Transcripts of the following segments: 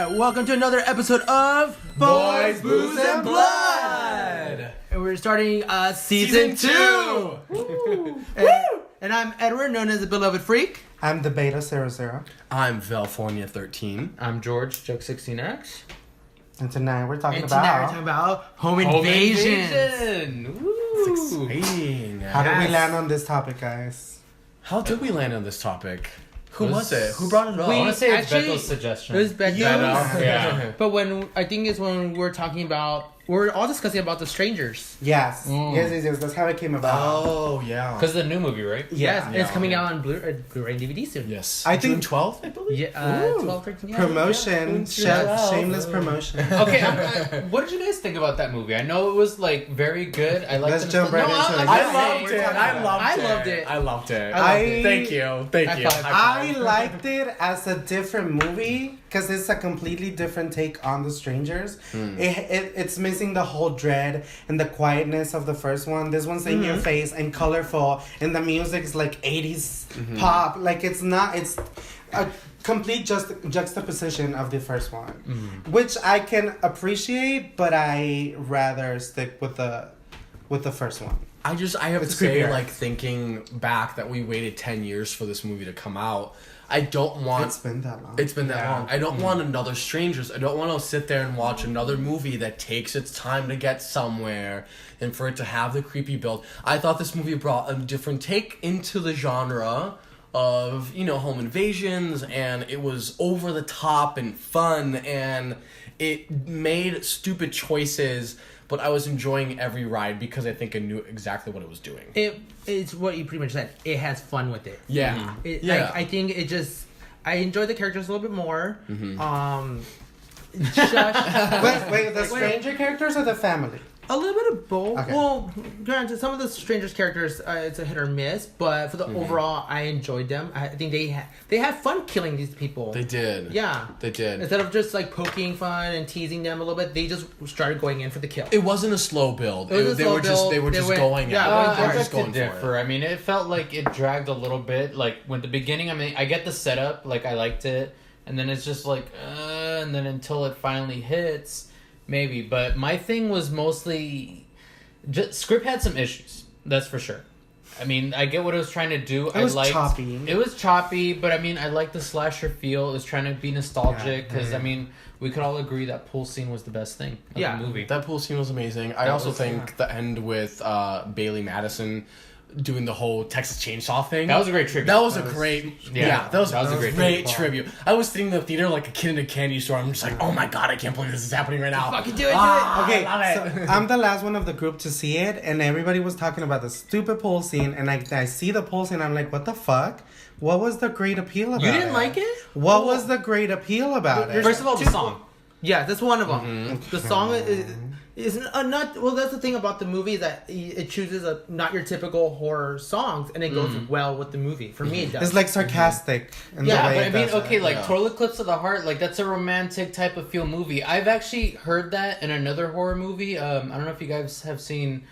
Welcome to another episode of Boys, Booze, and Blood! And we're starting season 2! And I'm Edward, known as the Beloved Freak. I'm the Beta 00. I'm Velfornia 13. I'm George, Joke 16X. And tonight we're talking And tonight we're talking about home invasions. It's exciting. How did we land on this topic, guys? How did we land on this topic? Who It was was- it? Who brought it up? I want to say it's actually- Bethel's suggestion. It was Beto. Yeah. But when I think it's when we're talking about, we're all discussing about The Strangers. Yes. Yes. That's how it came about. Oh, yeah. Because the new movie, right? Yes, and it's Yeah. coming out on Blu-ray and DVD soon. Yes. I think- June 12th, I believe? Yeah, Ooh. 12, 13, yeah. Promotion. Yeah. Shameless promotion. Okay, what did you guys think about that movie? I know it was like very good. I liked Let's the jump right into it. I Yeah. loved it. I loved it. I loved it. I- Thank you. Thank you. High five. I liked it as a different movie because it's a completely different take on The Strangers. It's missing the whole dread and the quietness of the first one. This one's in your face and colorful, and the music's like 80s pop. Like it's a complete juxtaposition of the first one, which I can appreciate, but I rather stick with the first one. I have It's to say, creepier. like, thinking back that we waited 10 years for this movie to come out, I don't want... It's been that long. It's been that long. I don't want another Strangers. I don't want to sit there and watch another movie that takes its time to get somewhere and for it to have the creepy build. I thought this movie brought a different take into the genre of, home invasions, and it was over the top and fun, and it made stupid choices, but I was enjoying every ride because I think I knew exactly what it was doing. It's what you pretty much said. It has fun with it. Yeah. I think it just... I enjoy the characters a little bit more. Shush. Wait, the stranger characters or the family? A little bit of both. Okay. Well, granted, some of the Strangers characters, it's a hit or miss, but for the overall, I enjoyed them. I think they had fun killing these people. They did. Yeah. They did. Instead of just like poking fun and teasing them a little bit, they just started going in for the kill. It wasn't a slow build. It was a They slow were just build. They went- going yeah, at it. went They for were I just beg going to for it. differ. I mean, it felt like it dragged a little bit. Like, when the beginning, I mean, I get the setup. Like, I liked it. And then it's just like, and then until it finally hits, maybe. But my thing was mostly... script had some issues. That's for sure. I mean, I get what it was trying to do. It was choppy. It was choppy, but I mean, I like the slasher feel. It was trying to be nostalgic because, I mean, we could all agree that pool scene was the best thing of the movie. That pool scene was amazing. I That also was- think the end with Bailey Madison doing the whole Texas Chainsaw thing. That was a great tribute. That was a great... Yeah, that was that was a a great great tribute. I was sitting in the theater like a kid in a candy store. I'm just like, oh my god, I can't believe this is happening right now. Fucking do it, Okay, I love it. so I'm the last one of the group to see it, and everybody was talking about the stupid pool scene, and I see the pool scene, I'm like, what the fuck? What was the great appeal about it? You didn't like it? What was the great appeal about it? First of all, the song. Yeah, that's one of them. The song is not... Well, that's the thing about the movie is that it chooses not your typical horror songs, and it goes well with the movie. For me, it does. It's like sarcastic in Yeah, the way but I it mean, does okay, it. like Yeah. Toilet Clips of the Heart, like that's a romantic type of feel movie. I've actually heard that in another horror movie. I don't know if you guys have seen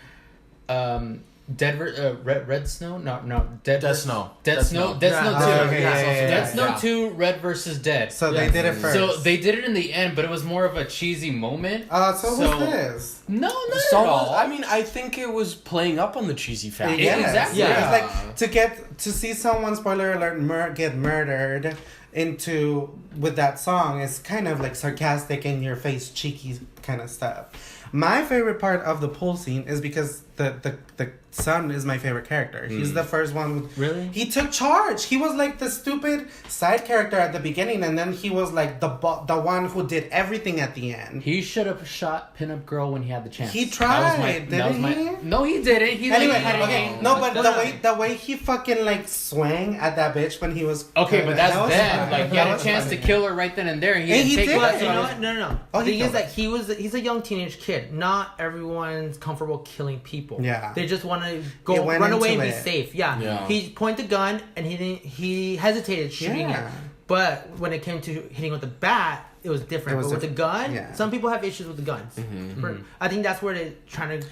Red Snow? No, Dead Snow. Dead Snow 2. okay, yeah. Dead Snow 2, Red versus Dead. So they did it first. So they did it in the end, but it was more of a cheesy moment. So was this? No, not So at all. I mean, I think it was playing up on the cheesy factor. Yes. exactly. Yeah. Yeah. It's like to see someone, spoiler alert, get murdered with that song is kind of like sarcastic, in your face, cheeky kind of stuff. My favorite part of the pool scene is because the son is my favorite character. He's the first one. Really? He took charge. He was like the stupid side character at the beginning, and then he was like the one who did everything at the end. He should have shot Pinup Girl when he had the chance. He tried, didn't he? No, he didn't. He Anyway, had okay, no, but the way he fucking like swang at that bitch when he was Okay, but that's that was bad. funny. Like, he That had a was chance funny. to kill her right then and there. He And didn't he take did. it. But you know what? No. Oh, The he thing is killed that he's a young teenage kid. Not everyone's comfortable killing people. Yeah. They just want to He go went run away and into be it. safe. Yeah. Yeah. He pointed the gun and he hesitated shooting Yeah. it. But when it came to hitting with the bat, it was different. It was but with the gun, yeah. some people have issues with the guns. I think that's where they're trying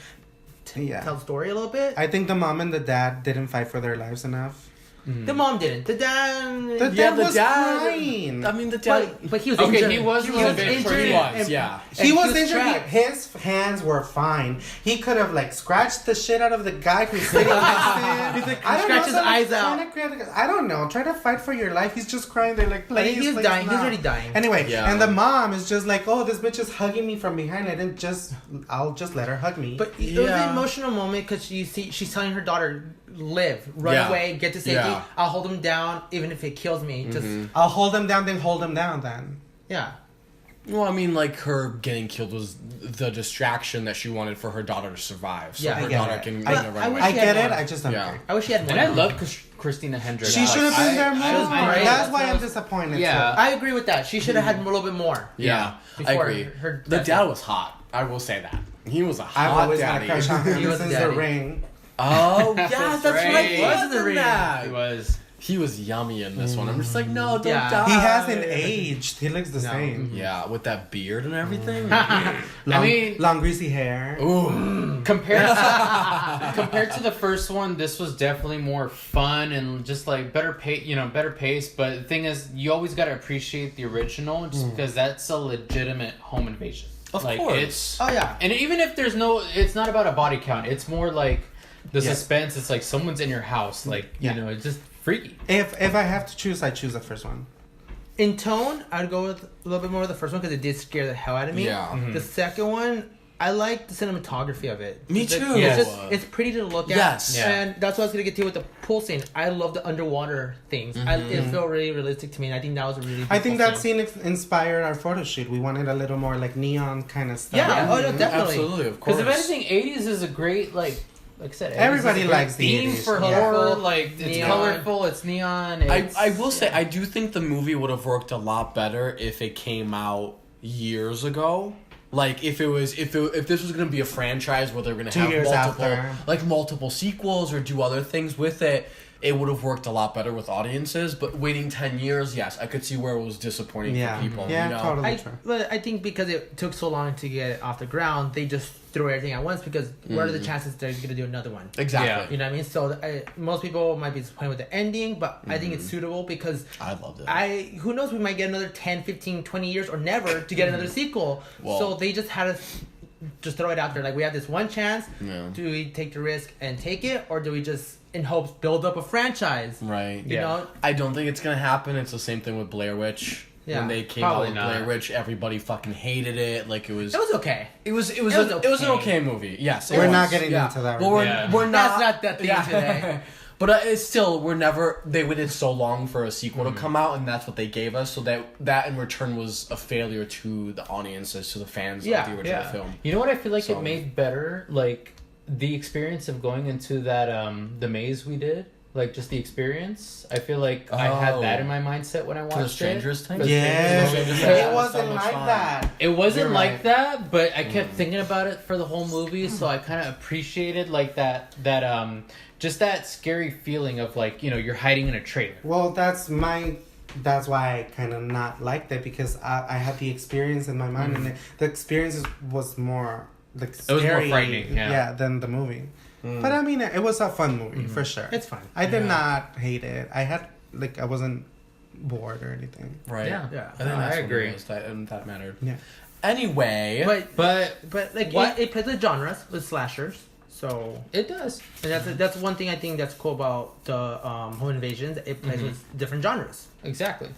to Yeah. tell the story a little bit. I think the mom and the dad didn't fight for their lives enough. The mom didn't. The dad. The dad was crying. I mean, the dad. But he was Okay, injured. he was a little bit injured. He was, and- yeah. He and was was injured. trapped. His hands were fine. He could have like scratched the shit out of the guy who's sitting next to him. He's like, I don't scratch know, his so, like, eyes out. I don't know. Try to fight for your life. He's just crying. They're like, I think please, he's please dying. He's not. already dying. Anyway, Yeah. and the mom is just like, oh, this bitch is hugging me from behind. I'll just let her hug me. But it was an emotional moment because she's telling her daughter, live, run Yeah. away, get to safety. Yeah. I'll hold him down even if it kills me. Just I'll hold him down, then hold him down then. yeah. Well, I mean, like, her getting killed was the distraction that she wanted for her daughter to survive. So Yeah, I her get daughter it. can I- run I away. wish I she had get it. more. I just don't Yeah. care. I wish she had more. And I love Christina Hendricks. She should have been there she more. was great. That's why I'm That's- disappointed. Yeah. too. I agree with that. She should have had a little bit more. Yeah, I Before agree. her The death. dad was hot. I will say that. He was a I've hot always had daddy. a crush on him He was since daddy. the ring. Oh, yeah, that's right. right. He He was was in in the ring. that. He was. He was yummy in this one. I'm just like, no, don't Yeah. die. He hasn't aged. He looks the No. same. Yeah, with that beard and everything. Long greasy hair. Ooh. Compared to the first one, this was definitely more fun and just like better pace. But the thing is, you always got to appreciate the original just because that's a legitimate home invasion. Of like, course. It's, Oh yeah. and even if there's it's not about a body count. It's more like the Yeah. suspense. It's like someone's in your house. Like Yeah. it's just freaky. If I have to choose, I choose the first one. In tone, I'd go with a little bit more with the first one because it did scare the hell out of me. Yeah. The second one, I like the cinematography of it. Me It's- too. It's, Yeah. just, it's pretty to look at. Yes. Yeah. And that's what I was going to get to with the pool scene. I love the underwater things. It felt really realistic to me, and I think that was a really I think beautiful that scene inspired our photo shoot. We wanted a little more like neon kind of stuff. Yeah, oh, no, definitely. Absolutely, of course. Because if anything, 80s is a great like I said, 80s Everybody is a great likes the theme 80s. for Yeah. horror. Like it's Neon. colorful, it's neon. I will say, I do think the movie would have worked a lot better if it came out years ago. Like if this was gonna be a franchise where they're gonna 2 have years after. multiple sequels or do other things with it, it would have worked a lot better with audiences. But waiting 10 years, yes, I could see where it was disappointing Yeah. for people. Yeah, you know? totally. True. But I think because it took so long to get it off the ground, they just threw everything at once because what are the chances they're going to do another one? Exactly. You know what I mean? So most people might be disappointed with the ending, but I think it's suitable because I loved it. who knows, we might get another 10, 15, 20 years or never to get another sequel. Well- So they just had to just throw it out there. Like, we have this one chance. Yeah. Do we take the risk and take it, or do we just, in hopes, build up a franchise? Right. You know? I don't think it's gonna happen. It's the same thing with Blair Witch. Yeah, When they came probably out with not. Blair Witch, everybody fucking hated it. Like it was. It was okay. It was it was an okay. okay movie. Yes, it We're was. not getting Yeah. into that Well, right we're, now. we're not. That's not the theme today. But it's still, we're never. They waited so long for a sequel to come out, and that's what they gave us. So that in return was a failure to the audiences, to the fans Yeah, of the original film. You know what I feel like So- it made better? Like the experience of going into that the maze we did. Like just the experience. I feel like I had that in my mindset when I watched For the Strangers it. thing? For the Yeah, Strangers thing. Yeah, it wasn't so much like fun. that. It wasn't You're like right. that, but I kept thinking about it for the whole movie, so I kind of appreciated like that just that scary feeling of like, you're hiding in a trailer. Well, that's why I kind of not liked it, because I had the experience in my mind, and the experience was more like scary, was more frightening, yeah. than the movie. But I mean, it was a fun movie for sure. It's fun. I did Yeah. not hate it. I wasn't bored or anything. Right. Yeah. Yeah. I think No, that's I what agree. it was, that mattered. Yeah. Anyway. But like What- it plays with genres with slashers. So It does. and that's one thing I think that's cool about the Home Invasions. It plays with different genres. Exactly.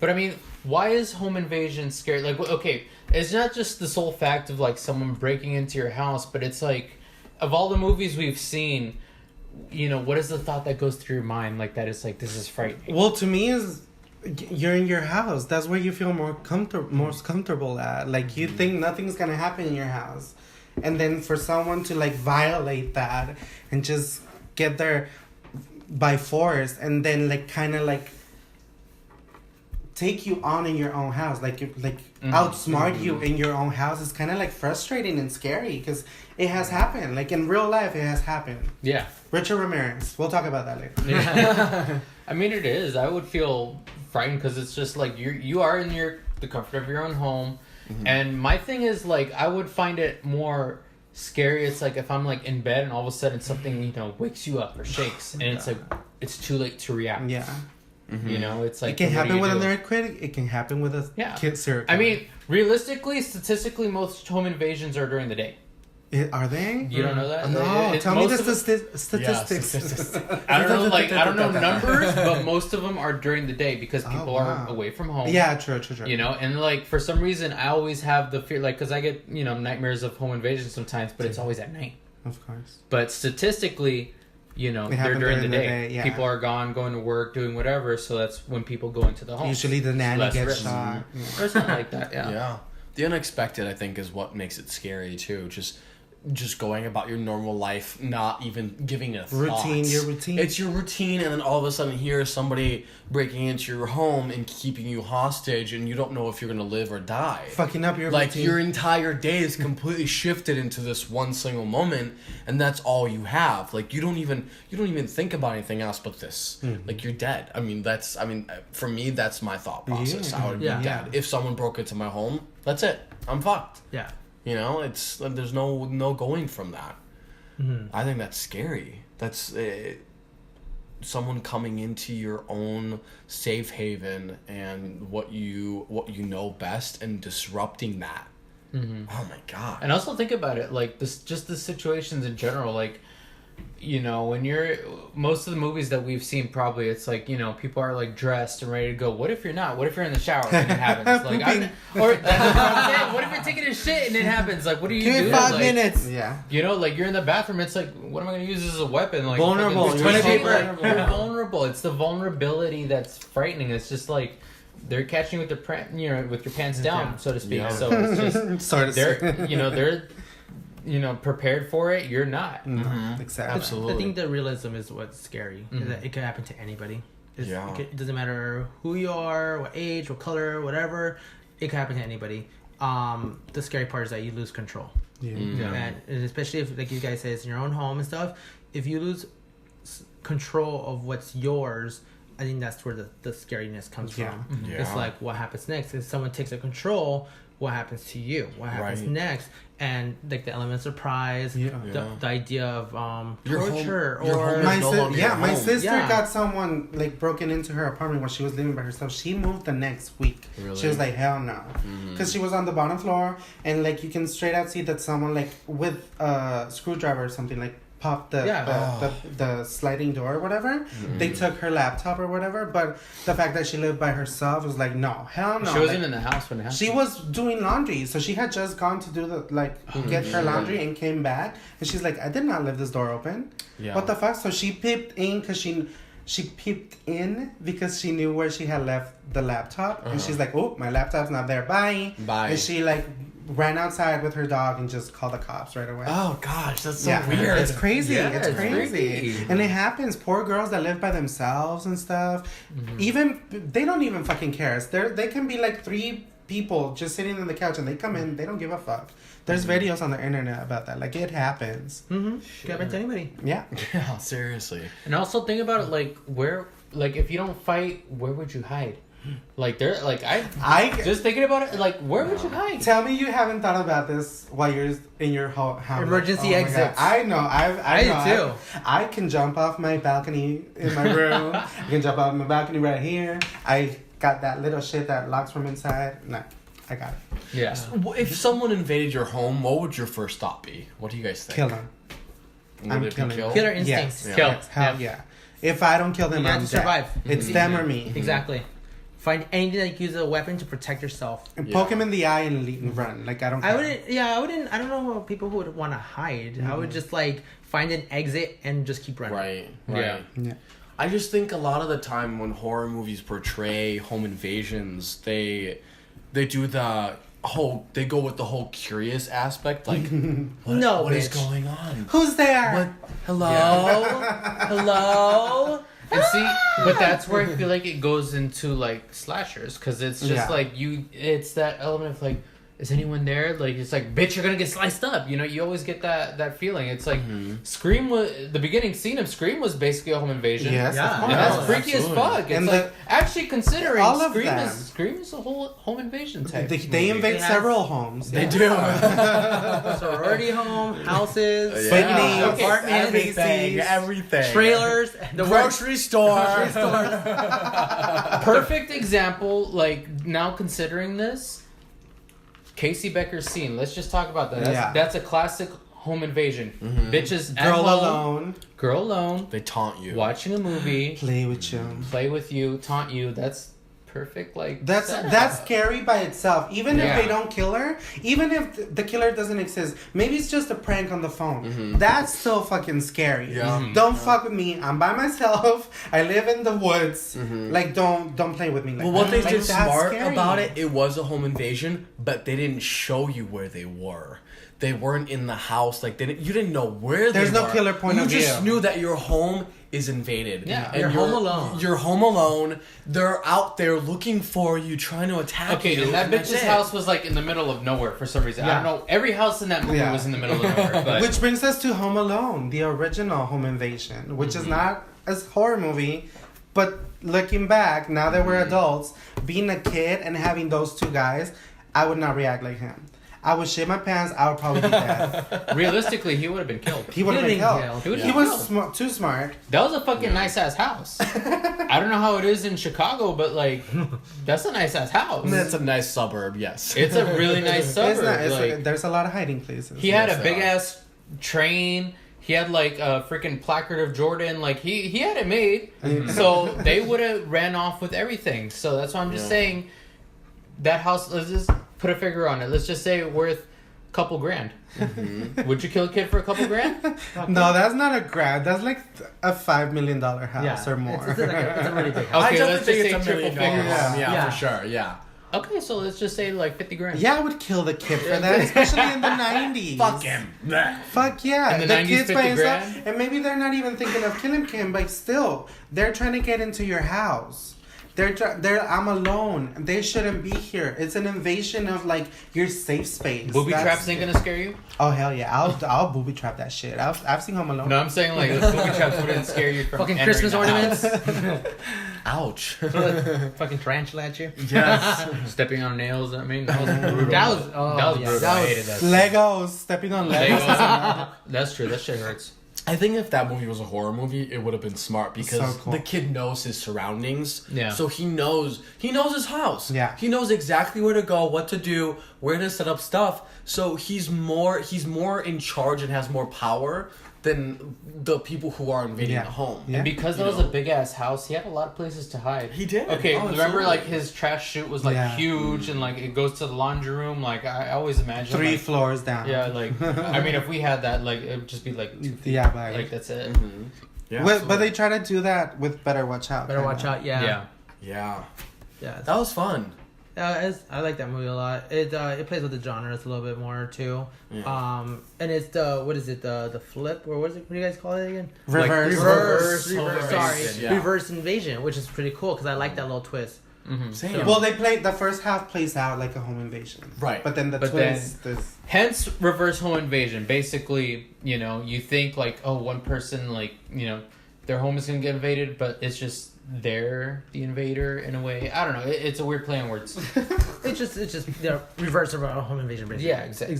But I mean, why is home invasion scary? Like, okay, it's not just the sole fact of like someone breaking into your house, but it's like, of all the movies we've seen, what is the thought that goes through your mind like that? It's like, this is frightening. Well, to me, is you're in your house. That's where you feel most comfortable at. Like, you think nothing's gonna happen in your house, and then for someone to like violate that and just get there by force, and then like kind of like take you on in your own house, like outsmart you in your own house, is kind of like frustrating and scary, because it has happened. Like in real life, it has happened. Yeah. Richard Ramirez. We'll talk about that later. I mean, it is. I would feel frightened because it's just like you are in the comfort of your own home, and my thing is like I would find it more scary. It's like if I'm like in bed and all of a sudden something, you know, wakes you up or shakes, and it's like it's too late to react. Yeah. You know, it's like It can what do happen you with do? an earthquake. It can happen with a kid serial I killer. mean, realistically, statistically, most home invasions are during the day. Are they? You don't know that? No, tell me the most of statistics. I don't know, like I don't know numbers, but most of them are during the day because people are away from home. Yeah, true. You know, and like for some reason, I always have the fear, like, because I get, you know, nightmares of home invasion sometimes, but it's always at night. Of course. But statistically, you know, It they're happened during the day. yeah. People are gone, going to work, doing whatever. So that's when people go into the home. Usually the nanny Less gets risk. shot. Or something like that. Yeah. Yeah. The unexpected, I think, is what makes it scary too. Just going about your normal life, not even giving it a Routine, thought. your routine. It's your routine, and then all of a sudden here's somebody breaking into your home and keeping you hostage, and you don't know if you're gonna live or die. Fucking up your Like routine. your entire day is completely shifted into this one single moment, and that's all you have. Like you don't even think about anything else but this. Like you're dead. For me, that's my thought process. Yeah. I would be Yeah. dead. If someone broke into my home, that's it. I'm fucked. Yeah. You know, there's no going from that. Mm-hmm. I think that's scary. That's someone coming into your own safe haven and what you know best and disrupting that. Mm-hmm. Oh my god! And also think about it, like this, just the situations in general, like, you know, when you're, most of the movies that we've seen, probably it's like, you know, people are like dressed and ready to go. What if you're not? What if you're in the shower and it happens? Like, what if you're taking a shit and it happens? Like, what do you Give do? me 5 Like, minutes. Yeah. You know, like you're in the bathroom. It's like, what am I going to use as a weapon? Like Vulnerable. fucking- Toilet paper. You're vulnerable. It's the vulnerability that's frightening. It's just like they're catching you with with your pants down, Yeah. so to speak. Yeah. So it's just Sort of. they're prepared for it. You're not. Exactly. Absolutely. I think the realism is what's scary. Is Mhm. that it could happen to anybody. Yeah. It doesn't matter who you are, what age, what color, whatever. It could happen to anybody. The scary part is that you lose control. Yeah. Yeah. And especially if, like you guys say, it's in your own home and stuff. If you lose control of what's yours, I think that's where the scariness comes Yeah. from. Yeah. It's like, what happens next? If someone takes a control, what happens to you? What happens Right. next? And like the element of surprise, Yeah. the idea of Your home- torture your or home My is no si- longer your my home. sister Yeah. got someone like broken into her apartment when she was living by herself. She moved the next week. Really? She was like, hell no, because she was on the bottom floor and like you can straight out see that someone like with a screwdriver or something like popped the sliding door or whatever. They took her laptop or whatever, but the fact that she lived by herself was like, no, hell no. She wasn't Like, in the house when it happened. she was doing laundry, so she had just gone to do get her laundry and came back, and she's like, I did not leave this door open. Yeah. What the fuck? So she peeped in because she peeped in because she knew where she had left the laptop, and she's like, oh, my laptop's not there. Bye. Bye. And she like ran outside with her dog and just called the cops right away. Oh gosh, that's so Yeah, weird. it's crazy. Yeah, it's it's crazy, freaky. and it happens. Poor girls that live by themselves and stuff. Even they don't even fucking care. They can be like 3 people just sitting on the couch, and they come in. They don't give a fuck. There's videos on the internet about that. Like it happens. Mm-hmm. Could happen to anybody. Yeah. Yeah, seriously. And also think about it, like if you don't fight, where would you hide? Like I just thinking about it, like where would you hide? Tell me you haven't thought about this while you're in your house. Emergency my exits. God. I know. I know. do too. I can jump off my balcony in my room. I can jump off my balcony right here. I got that little shit that locks from inside. No, I got it. Yeah. If someone invaded your home, what would your first thought be? What do you guys think? Kill them. Would I'm it be killing kill? them. Killer instincts. Yes. Kill. Yes. Hell yeah. If I don't kill them, You have I'm to survive. dead. It's them or me. Exactly. Find anything that you can use as a weapon to protect yourself. And poke him in the eye and run. Like I don't. I care. wouldn't. Yeah, I wouldn't. I don't know people who would want to hide. I would just like find an exit and just keep running. Right. Yeah. Yeah. I just think a lot of the time when horror movies portray home invasions, they do the whole, they go with the whole curious aspect, like No, what is bitch. going on? Who's there? What? Hello? Hello? And see, but that's where I feel like it goes into like slashers, because it's just Yeah. like it's that element of like, is anyone there? Like, it's like, bitch, you're gonna get sliced up. You know, you always get that feeling. It's like, Scream was, the beginning scene of Scream was basically a home invasion. Yes, Yeah. of course. And that's Oh, freaky absolutely. as fuck. It's And like, actually considering all of Scream them. Scream is a whole home invasion type. They movie. invade It has- several homes. They Yeah. do. Sorority home, houses, Yeah. Okay, apartments, everything. trailers, the Grocery store. Perfect example, like, now considering this, Casey Becker's scene. Let's just talk about that. That's a classic home invasion. Bitches at Girl home, alone. girl alone, They taunt you. watching a movie, Play with you. play with you, taunt you. That's perfect. Like, That's setup. scary by itself. Even Yeah. if they don't kill her, even if the killer doesn't exist, maybe it's just a prank on the phone. That's still fucking scary. Yeah. Don't fuck with me. I'm by myself. I live in the woods. Like don't play with me. Like Well, what that. they did Like, that's smart scary. about it, it was a home invasion, but they didn't show you where they were. They weren't in the house. Like you didn't know where they were. There's no killer point you of just view. knew that your home is invaded. Yeah. And You're home alone. You're home alone. They're out there looking for you, trying to attack Okay, you. and that that's bitch's it. house was like in the middle of nowhere for some reason. I Yeah. don't know. Every house in that movie Yeah. was in the middle of nowhere. But Which brings us to Home Alone, the original home invasion, which is not a horror movie, but looking back, now that we're adults, being a kid and having those two guys, I would not react like him. I would shit my pants. I would probably be dead. realistically, he would have been killed. He would have been killed. He would've He been was killed. too smart. That was a fucking nice ass house. I don't know how it is in Chicago, but like, that's a nice ass house. That's a nice suburb, yes. It's a really nice suburb. It's not, like, there's a lot of hiding places. he had Yes, a they big are. ass train. He had like a freaking placard of Jordan. Like he had it made. So they would have ran off with everything. So that's why I'm just Yeah. saying that house. Let's just put a figure on it. Let's just say worth a couple grand. Would you kill a kid for a couple grand? No, that's not a grad. That's like a $5 million house Yeah, or more. It's a really big house. Okay, I let's definitely think just it's say $1 million. triple figures. Yeah, Yeah. for sure. Yeah. Okay, so let's just say like 50 grand. Yeah, I would kill the kid for that, especially in the 90s. Fuck him. Bleh. Fuck yeah. In the the 90s, kid's 50 by himself. grand? And maybe they're not even thinking of killing him, but still, they're trying to get into your house. I'm alone. They shouldn't be here. It's an invasion of like your safe space. Booby That's- traps ain't gonna scare you? Oh hell yeah! I'll booby trap that shit. I've seen Home Alone. No, I'm saying like booby traps wouldn't scare you from Fucking entering Christmas the house. ornaments. Ouch. Fucking tarantula at you. Yes. Stepping on nails. I mean, that was brutal. That was- oh, that was yeah, brutal. that I was- hated that. Legos stepping on Legos. Legos. That's true. That shit hurts. I think if that movie was a horror movie, it would have been smart because So cool. the kid knows his surroundings. Yeah. So he knows his house. Yeah. He knows exactly where to go, what to do, where to set up stuff. So he's more in charge and has more power than the people who are invading Yeah. the home. Yeah. And because that You was a know. big ass house, he had a lot of places to hide. He did. Okay, Oh, remember absolutely. like his trash chute was like Yeah. huge and like it goes to the laundry room. Like I always imagine 3 like, floors down. Yeah, like I mean, if we had that, like it would just be like 2 feet. Yeah, but Like that's it. Yeah. but they try to do that with Better Watch Out. Better watch out. Yeah. Yeah. Yeah. Yeah. That was fun. I like that movie a lot. It plays with the genres a little bit more too. Yeah. And it's the flip or what do you guys call it again? Reverse. Reverse Reverse sorry, invasion, yeah. reverse invasion, which is pretty cool because I like that little twist. Same. Well, they play the first half plays out like a home invasion, Right. But then the But twist is Hence, reverse home invasion. Basically, you know, you think like, oh, one person, like, you know, their home is gonna get invaded, but it's just they're the invader in a way. I don't know. It's a weird play on words. It's just reverse of a home invasion. Basically. Yeah, exactly.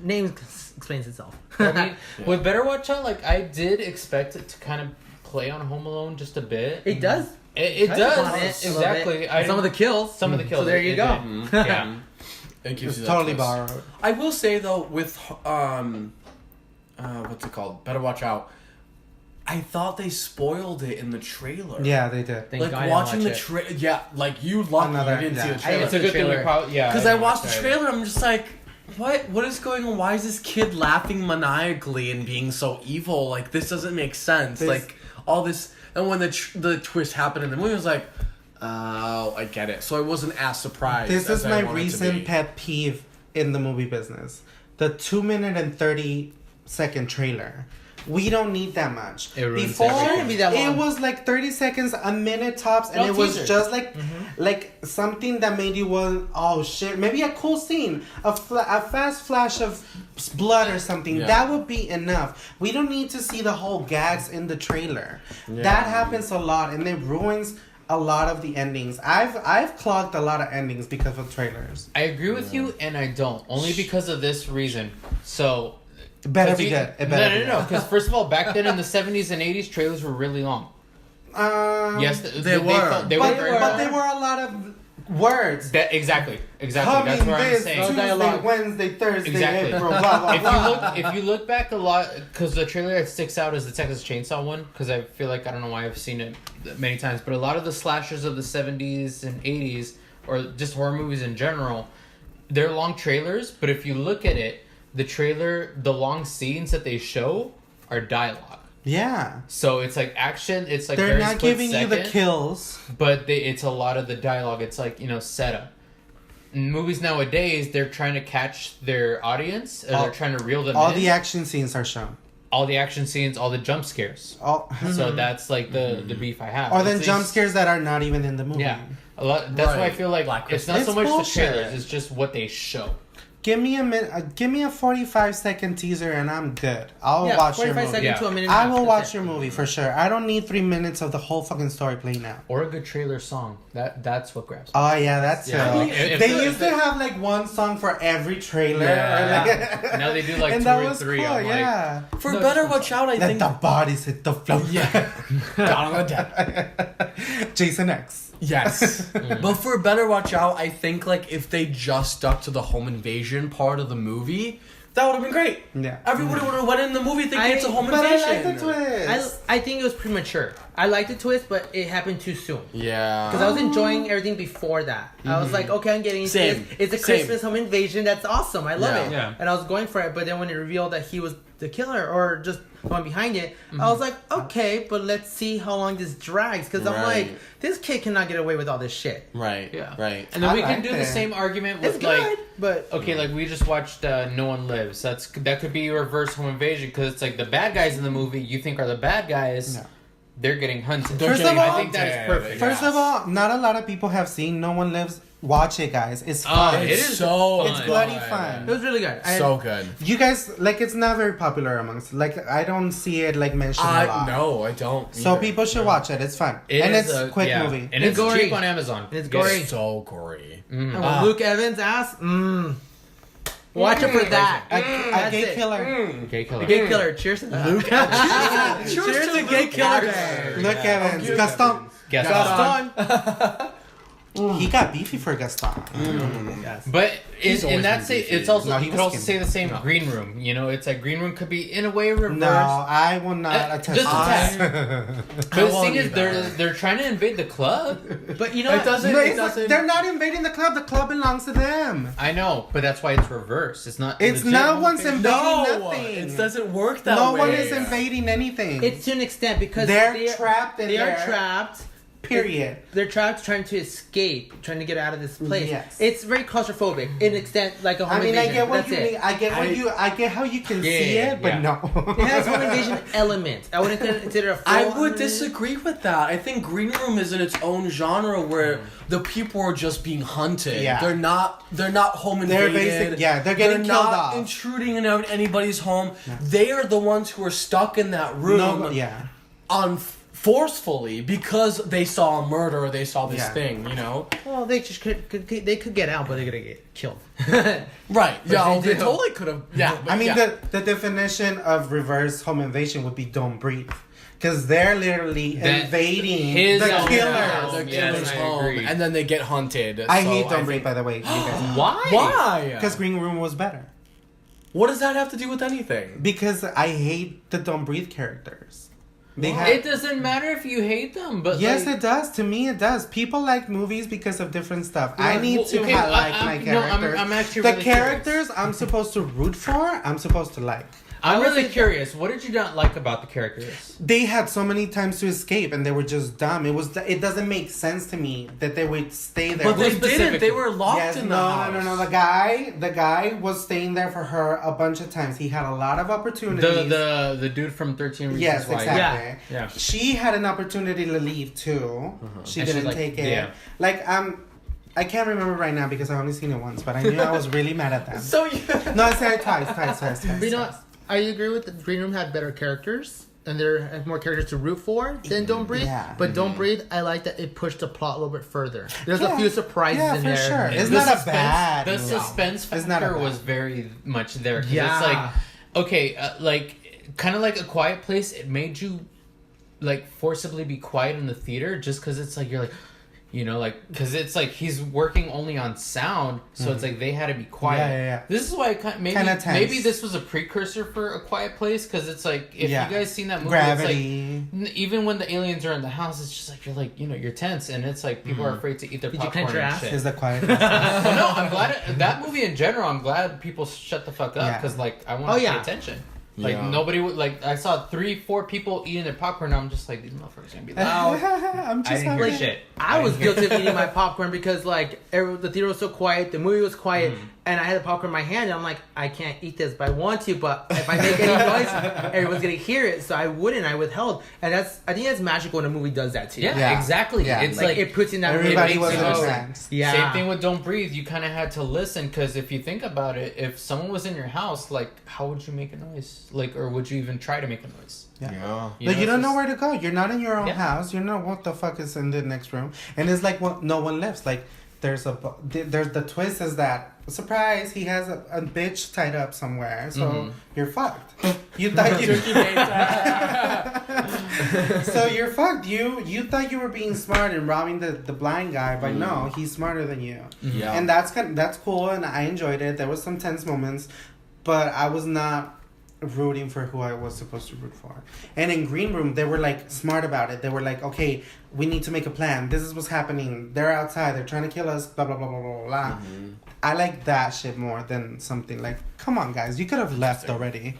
Name explains itself. I mean, with Better Watch Out, like I did expect it to kind of play on Home Alone just a bit. It does. It Touch does upon it a little exactly. bit. I Some of the kills. some of the kills. So there you it go. did. Yeah. It gives it's you that totally twist. borrowed. I will say though, with what's it called? Better Watch Out. I thought they spoiled it in the trailer. Yeah, they did. Thank Like God I watching the watch it. trailer. Yeah, like you lucky Another- you didn't see yeah. the trailer. It's a good thing we trailer. probably Because I didn't watched the watch that. trailer, I'm just like, what is going on? Why is this kid laughing maniacally and being so evil? Like this doesn't make sense. This- Like all this, and when the twist happened in the movie, I was like, oh, I get it. So I wasn't as surprised. This as is I my wanted to recent be. pet peeve in the movie business: the 2 minute and 30 second trailer. We don't need that much. It ruins Before, everything. Shouldn't be that long. it was like 30 seconds, a minute tops, and No it was teaser. just like something that made you want, oh shit, maybe a cool scene, a fast flash of blood or something. Yeah. That would be enough. We don't need to see the whole gags in the trailer. Yeah. That happens a lot, and it ruins a lot of the endings. I've clogged a lot of endings because of trailers. I agree with you, and I don't. Only because of this reason. So. It better 'cause be you- good. It better be No. good. Because first of all, back then in the 70s and 80s, trailers were really long. Yes, They were. They but, were very but long. they were a lot of words. Exactly. That's Coming what I'm this saying. Tuesday, dialogue. Wednesday, Thursday, Exactly. April, blah blah blah. If you look back a lot, because the trailer that sticks out is the Texas Chainsaw one, because I feel like I don't know why I've seen it many times, but a lot of the slashers of the 70s and 80s, or just horror movies in general, they're long trailers. But if you look at it, the long scenes that they show are dialogue. Yeah, So it's like action. It's like they're very not split giving you the second, kills. but it's a lot of the dialogue. It's like setup. In movies nowadays, they're trying to catch their audience. Or they're trying to reel them All in. the action scenes are shown. All the action scenes, all the jump scares. All, So that's like the beef I have. or then It's jump these- scares that are not even in the movie. Yeah, a lot. That's why I Right. feel like Black it's not Christmas. so much It's the trailers; bullshit. it's just what they show. Give me a minute. Give me a 45-second teaser, and I'm good. I'll Yeah, watch your 45 movie. seconds Yeah. to a minute. I and a will half, watch that's your it. movie for sure. I don't need 3 minutes of the whole fucking story playing out. Or a good trailer song. That's what grabs. Me. Oh yeah, that's Yeah, true. like, if They the- used to have like one song for every trailer. Yeah. Or like, Now they do like and 2 that or was 3. Cool, I'm like, yeah. For No, Better it's Watch Out, I Let think. the bodies hit the floor. Yeah. Down on the deck. Jason X. Yes. But for Better Watch Out, I think like if they just stuck to the home invasion part of the movie, that would have been great. Yeah. Everybody would have went in the movie thinking it's a home But I invasion. like the twist. I think it was premature. I liked the twist, but it happened too soon. Yeah. Because I was enjoying everything before that. I was like, okay, I'm getting into Same. this. It's a Same. Christmas home invasion. That's awesome. I love Yeah. it. Yeah. And I was going for it. But then when it revealed that he was the killer or just the one behind it, I was like, okay, but let's see how long this drags. Because I'm Right. like, this kid cannot get away with all this shit. Right. Yeah. Right. And then I we can like do the it. same argument It's with good, like. but Okay, like we just watched No One Lives. That could be reverse home invasion because it's like the bad guys in the movie you think are the bad guys, No. they're getting hunted. First of all- I think that is perfect. First of all, not a lot of people have seen No One Lives. Watch it, guys. It's Oh, fun. it is so It's bloody fun. it was really good. So good. You guys, like, it's not very popular amongst. Like, I don't see it like mentioned a lot. No, I don't. So either. people should watch it. It's fun, It and is it's a quick movie. and It's it's gory. cheap on Amazon. And it's Get it. gory. So gory. And when Luke Evans ass, watch it for that. A That's gay it. killer. Gay killer. Gay killer. Cheers to that. Cheers to gay killer. Look, Evans. Gaston. Gaston. He got beefy for Gaston. But He's in always that been say, beefy. it's also No, he you was could also skinny. say the same. Green Room. It's like Green Room could be in a way reversed. No, I will not attest. just a to But the won't thing is, either. they're trying to invade the club. But you know It what? doesn't. No, It it's not- doesn't. they're not invading the club. The club belongs to them. I know, but that's why it's reversed. It's not. It's legit no home one's invasion. invading No, nothing. it doesn't work that No way. one is invading anything. It's to an extent because They're trapped in They are there. trapped. Period. They're trapped trying to escape, trying to get out of this place. Yes. It's very claustrophobic in extent, like a home I mean, I invasion. get what That's you it. mean. I get how you can Yeah, see it, but yeah. no. It has home invasion element. I wouldn't consider a full I would home invasion. disagree with that. I think Green Room is in its own genre where the people are just being hunted. Yeah. They're not home They're invaded. they're getting killed not off. intruding in anybody's home. They are the ones who are stuck in that room No, yeah. forcefully because they saw a murder or they saw this Yeah. thing, Well, they just could they could get out, but they're gonna get killed. Right. Yeah, they they do. totally could have. Yeah. I mean, yeah. the definition of reverse home invasion would be don't breathe. Because they're literally That- invading his the own killer. house. the Yes, killer's I home, agree. and then they get hunted. I So hate Don't think- Breathe, by the way, you guys. Why? Why? Because Green Room was better. What does that have to do with anything? Because I hate the Don't Breathe characters. They It doesn't matter if you hate them, but Yes, like, it does. To me, it does. People like movies because of different stuff. I Yeah, need well, to okay, like my no, characters. I'm actually the really characters I'm supposed to root for, I'm supposed to like. I'm would really say- curious. What did you not like about the characters? They had so many times to escape, and they were just dumb. It doesn't make sense to me that they would stay there. But they specifically- didn't. They were locked Yes, in the house. no. The guy was staying there for her a bunch of times. He had a lot of opportunities. The dude from 13 Reasons Yes, Why. exactly. Yeah. She had an opportunity to leave too. She And didn't she's like, take it. yeah. Like I can't remember right now because I've only seen it once, but I knew I was really mad at them. So yeah. No, I said it twice. But you know, I agree with the Green Room had better characters and there have more characters to root for than Don't Breathe. Yeah. But Don't Breathe, I like that it pushed the plot a little bit further. There's a Yeah. few surprises Yeah, in for there. sure. It's The not a suspense- bad The movie. suspense It's not a factor bad. was very much there. 'Cause Yeah. It's like, okay, like, kind of like A Quiet Place, it made you, like, forcibly be quiet in the theater just because it's like, you're like, you know, like, because it's like he's working only on sound, so it's like they had to be quiet. Yeah. This is why maybe Kinda tense. maybe this was a precursor for A Quiet Place, because it's like, if Yeah. you guys seen that movie, Gravity. it's like, even when the aliens are in the house, it's just like, you're like, you know, you're tense, and it's like people are afraid to eat their Did you popcorn clench your and ass? shit. Is the quiet. Well, no, I'm glad that movie in general. I'm glad people shut the fuck up Yeah. because like I want Oh, to yeah. pay attention. Like Yeah. nobody would like. I saw 3-4 people eating their popcorn. And I'm just like, these motherfuckers gonna be loud. I'm I just didn't hear happy. shit. I was guilty of eating my popcorn because like the theater was so quiet, the movie was quiet, and I had the popcorn in my hand. And I'm like, I can't eat this, but I want to. But if I make any noise, everyone's gonna hear it, so I wouldn't. I withheld, and I think that's magical when a movie does that to you. Yeah, Yeah. exactly. Yeah. It's like, like, it puts in that. Everybody it was makes in you a go. trance. Yeah. Same thing with Don't Breathe. You kind of had to listen because if you think about it, if someone was in your house, like how would you make a noise? Like, or would you even try to make a noise? Yeah. Yeah. But you it's don't know just- where to go. You're not in your own Yeah. house. You know what the fuck is in the next room, and it's like no one lives. Like there's the twist is that surprise he has a bitch tied up somewhere, so you're fucked. You thought you so you're fucked. You thought you were being smart and robbing the blind guy, but no, he's smarter than you. Yeah. And that's cool, and I enjoyed it. There was some tense moments, but I was not rooting for who I was supposed to root for. And in Green Room, they were like smart about it. They were like, okay, we need to make a plan. This is what's happening. They're outside. They're trying to kill us. Blah blah blah blah blah blah. I like that shit more than something like, come on guys, you could have left already.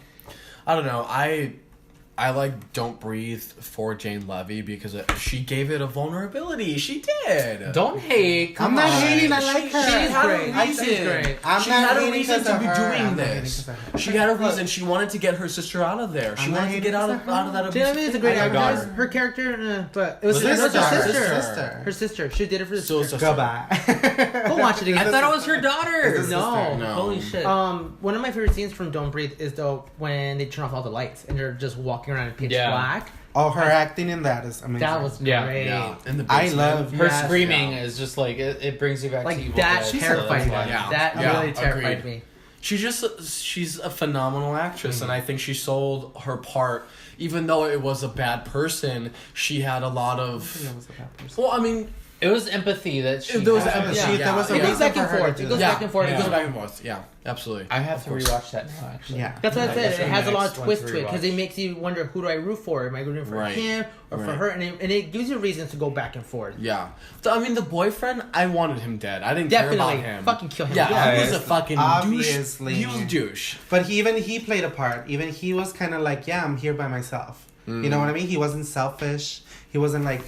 I don't know. I like Don't Breathe for Jane Levy because she gave it a vulnerability. She did. Don't hate. I'm Come not on. hating. I like her. She had great. a I reason. think she's great. I'm She not had a hating reason 'cause to of be her. doing I'm not this. hating 'cause of her. She had a reason. She wanted to get her sister out of there. She I'm not wanted to hating get out 'cause of of her. out of that Jane abuse. Levy is a great I got actress. her. Her character, but it was Was her it her daughter? sister. Her sister. She did it for the So sister. it's a Goodbye. Go watch it again. I thought it was her daughter. It's a No. sister. No. Holy shit. One of my favorite scenes from Don't Breathe is though when they turn off all the lights and they're just walking around in pitch Yeah. black. Oh, her acting in that is amazing. That was Yeah. great. Yeah. In the I basement. love Her Yes, screaming is just like it brings you back to Like Evil that Dead. terrified me. Yeah. That Yeah, really terrified agreed. me. She's a phenomenal actress, and I think she sold her part. Even though it was a bad person, she had a lot of. That was a bad person. Well, I mean, It was empathy that she. There was had. empathy. There was a It goes reason back for and her to forth. do It goes that. back and forth. It It goes goes back and forth. Yeah, absolutely. I have Of to course. rewatch that now. Actually, Yeah. That's what I I said. guess It the has a lot next of one twist to to it because it rewatch. makes you wonder who do I root for? Am I rooting for Right. him or for Right. her? And it gives you reasons to go back and forth. Yeah. I mean, the boyfriend, I wanted him dead. I didn't Definitely. care about him. Fucking kill him. Yeah, Yeah. he was a fucking Obviously. douche. He was a douche. But he played a part. Even he was kind of like, yeah, I'm here by myself. You know what I mean? He wasn't selfish. He wasn't like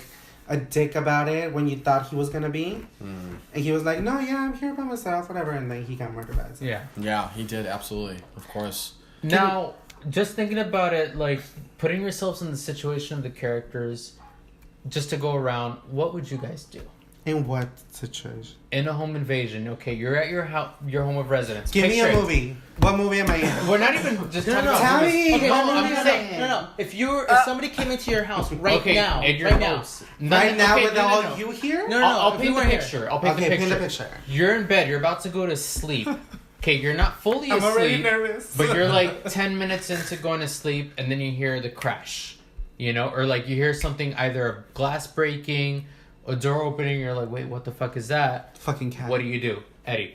a dick about it when you thought he was gonna be. And he was like, no, yeah, I'm here by myself, whatever. And then he got murdered by himself. Yeah. Yeah, he did, absolutely. Of course. Now, just thinking about it, like putting yourselves in the situation of the characters, just to go around, what would you guys do In what situation? in a home invasion? Okay, you're at your house, your home of residence. Give me a Picture it. movie. What movie am I in? We're not even just No, talking no, about Tell movies. me. Okay, What no, movie I'm am saying, I in? no. If somebody came into your house right Okay, now, and you're right now, host. Right now Okay, with no, all no. you here? No, no, I'll if paint you the were here. picture. I'll paint Okay, the paint picture. the picture. You're in bed. You're about to go to sleep. Okay, you're not fully I'm already asleep, nervous. but you're like 10 minutes into going to sleep, and then you hear the crash, you know, or like you hear something, either a glass breaking, a door opening. You're like, wait, what the fuck is that? Fucking cat. What do you do, Eddie?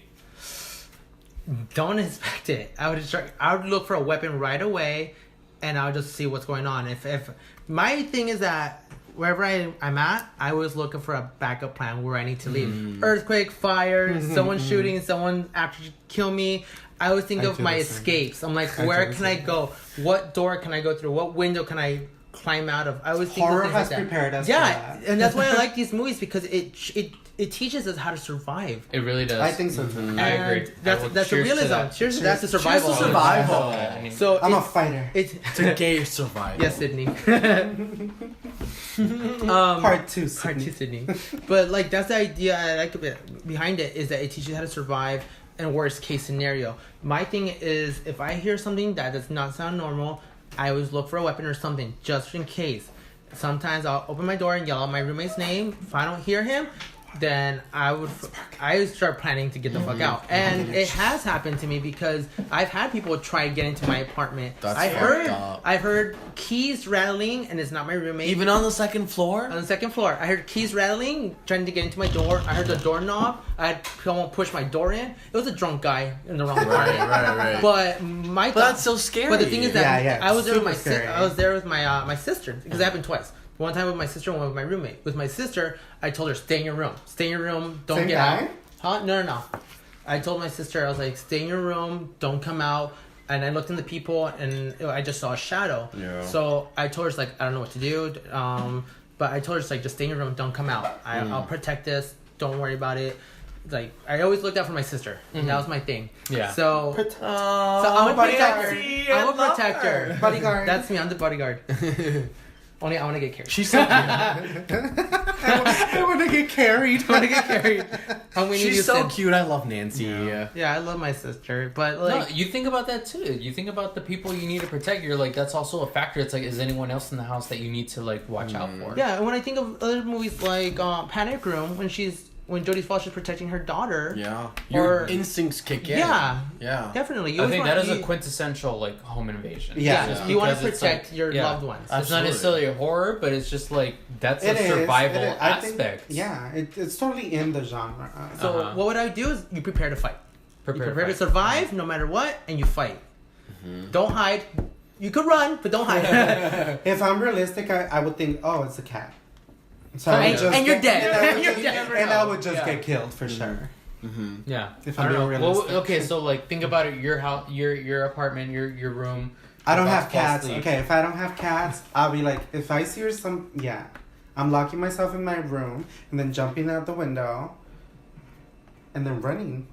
don't expect it. I would look for a weapon right away, and I would just see what's going on. If my thing is that wherever I'm at, I was looking for a backup plan where I need to leave. Earthquake, fire, someone shooting, someone actually kill me. I always think of my escapes. I'm like, where can I go? What door can I go through? What window can I climb out of? I always think Horror of things has like that. prepared us for Yeah, that. and that's why I like these movies because it teaches us how to survive. It really does. I think so too. I agree. And That's I will the cheers to realism. that. Cheers, that's the Cheers survival. to survival. I mean, So I'm a fighter. it's It's a gay survival. yes, Sydney. Part 2. Part two, Sydney. But like that's the idea I like a bit behind it is that it teaches you how to survive in worst case scenario. My thing is if I hear something that does not sound normal, I always look for a weapon or something just in case. Sometimes I'll open my door and yell out my roommate's name. If I don't hear him, then I would start planning to get the fuck out. And it has happened to me because I've had people try to get into my apartment. That's I've fucked heard keys rattling and it's not my roommate. Even on the second floor? On the second floor, I heard keys rattling, trying to get into my door. I heard the doorknob. I had someone push my door in. It was a drunk guy in the wrong apartment. right. But That's so scary. But the thing is that Yeah, I was there with super my scary. I was there with my my sister because it happened twice. One time with my sister, one with my roommate. With my sister, I told her, "Stay in your room. Stay in your room. Don't Same get guy? out." Huh? No. I told my sister, I was like, "Stay in your room. Don't come out." And I looked in the people, and I just saw a shadow. Yeah. So I told her, "It's like I don't know what to do." But I told her, "It's like just stay in your room. Don't come out. I'll protect this. Don't worry about it." Like I always looked out for my sister. And that was my thing. Yeah. So Oh, so I'm a protector. Nancy, I'm a I love protector. her. Bodyguard. That's me. I'm the bodyguard. Only I want to get carried. She's so cute. I want to get carried. I want to get carried. I'm Winnie She's so Houston. cute. I love Nancy. Yeah, I love my sister, but No, like, you think about that too. You think about the people you need to protect. You're like, that's also a factor. It's like, is anyone else in the house that you need to like watch out for? yeah. And when I think of other movies like Panic Room, when Jodie Foster's protecting her daughter, Yeah. Your Or- instincts kick in. yeah, Yeah. definitely. You I always think want- that is a you- quintessential like home invasion. Yeah. Just You want to because it's, protect like- your yeah. loved ones. It's not Absolutely. necessarily a horror, but it's just like that's It a is. survival It is. I think- aspect. yeah, it's totally in the genre. So Uh-huh. what would I do is you prepare to fight. You prepare to fight. survive no matter what, and you fight. Don't hide. You could run, but don't hide. If I'm realistic, I would think, oh, it's a cat. So And- I would just and you're get- dead. And I would And you're just, dead. and I would just Yeah. get killed for sure. Yeah. If I I'm don't being know. Well, realistic. okay, so like think about it. Your house, your apartment, your room. I don't You're have about to fall cats. asleep. Okay, if I don't have cats, I'll be like, if I see I'm locking myself in my room and then jumping out the window and then running.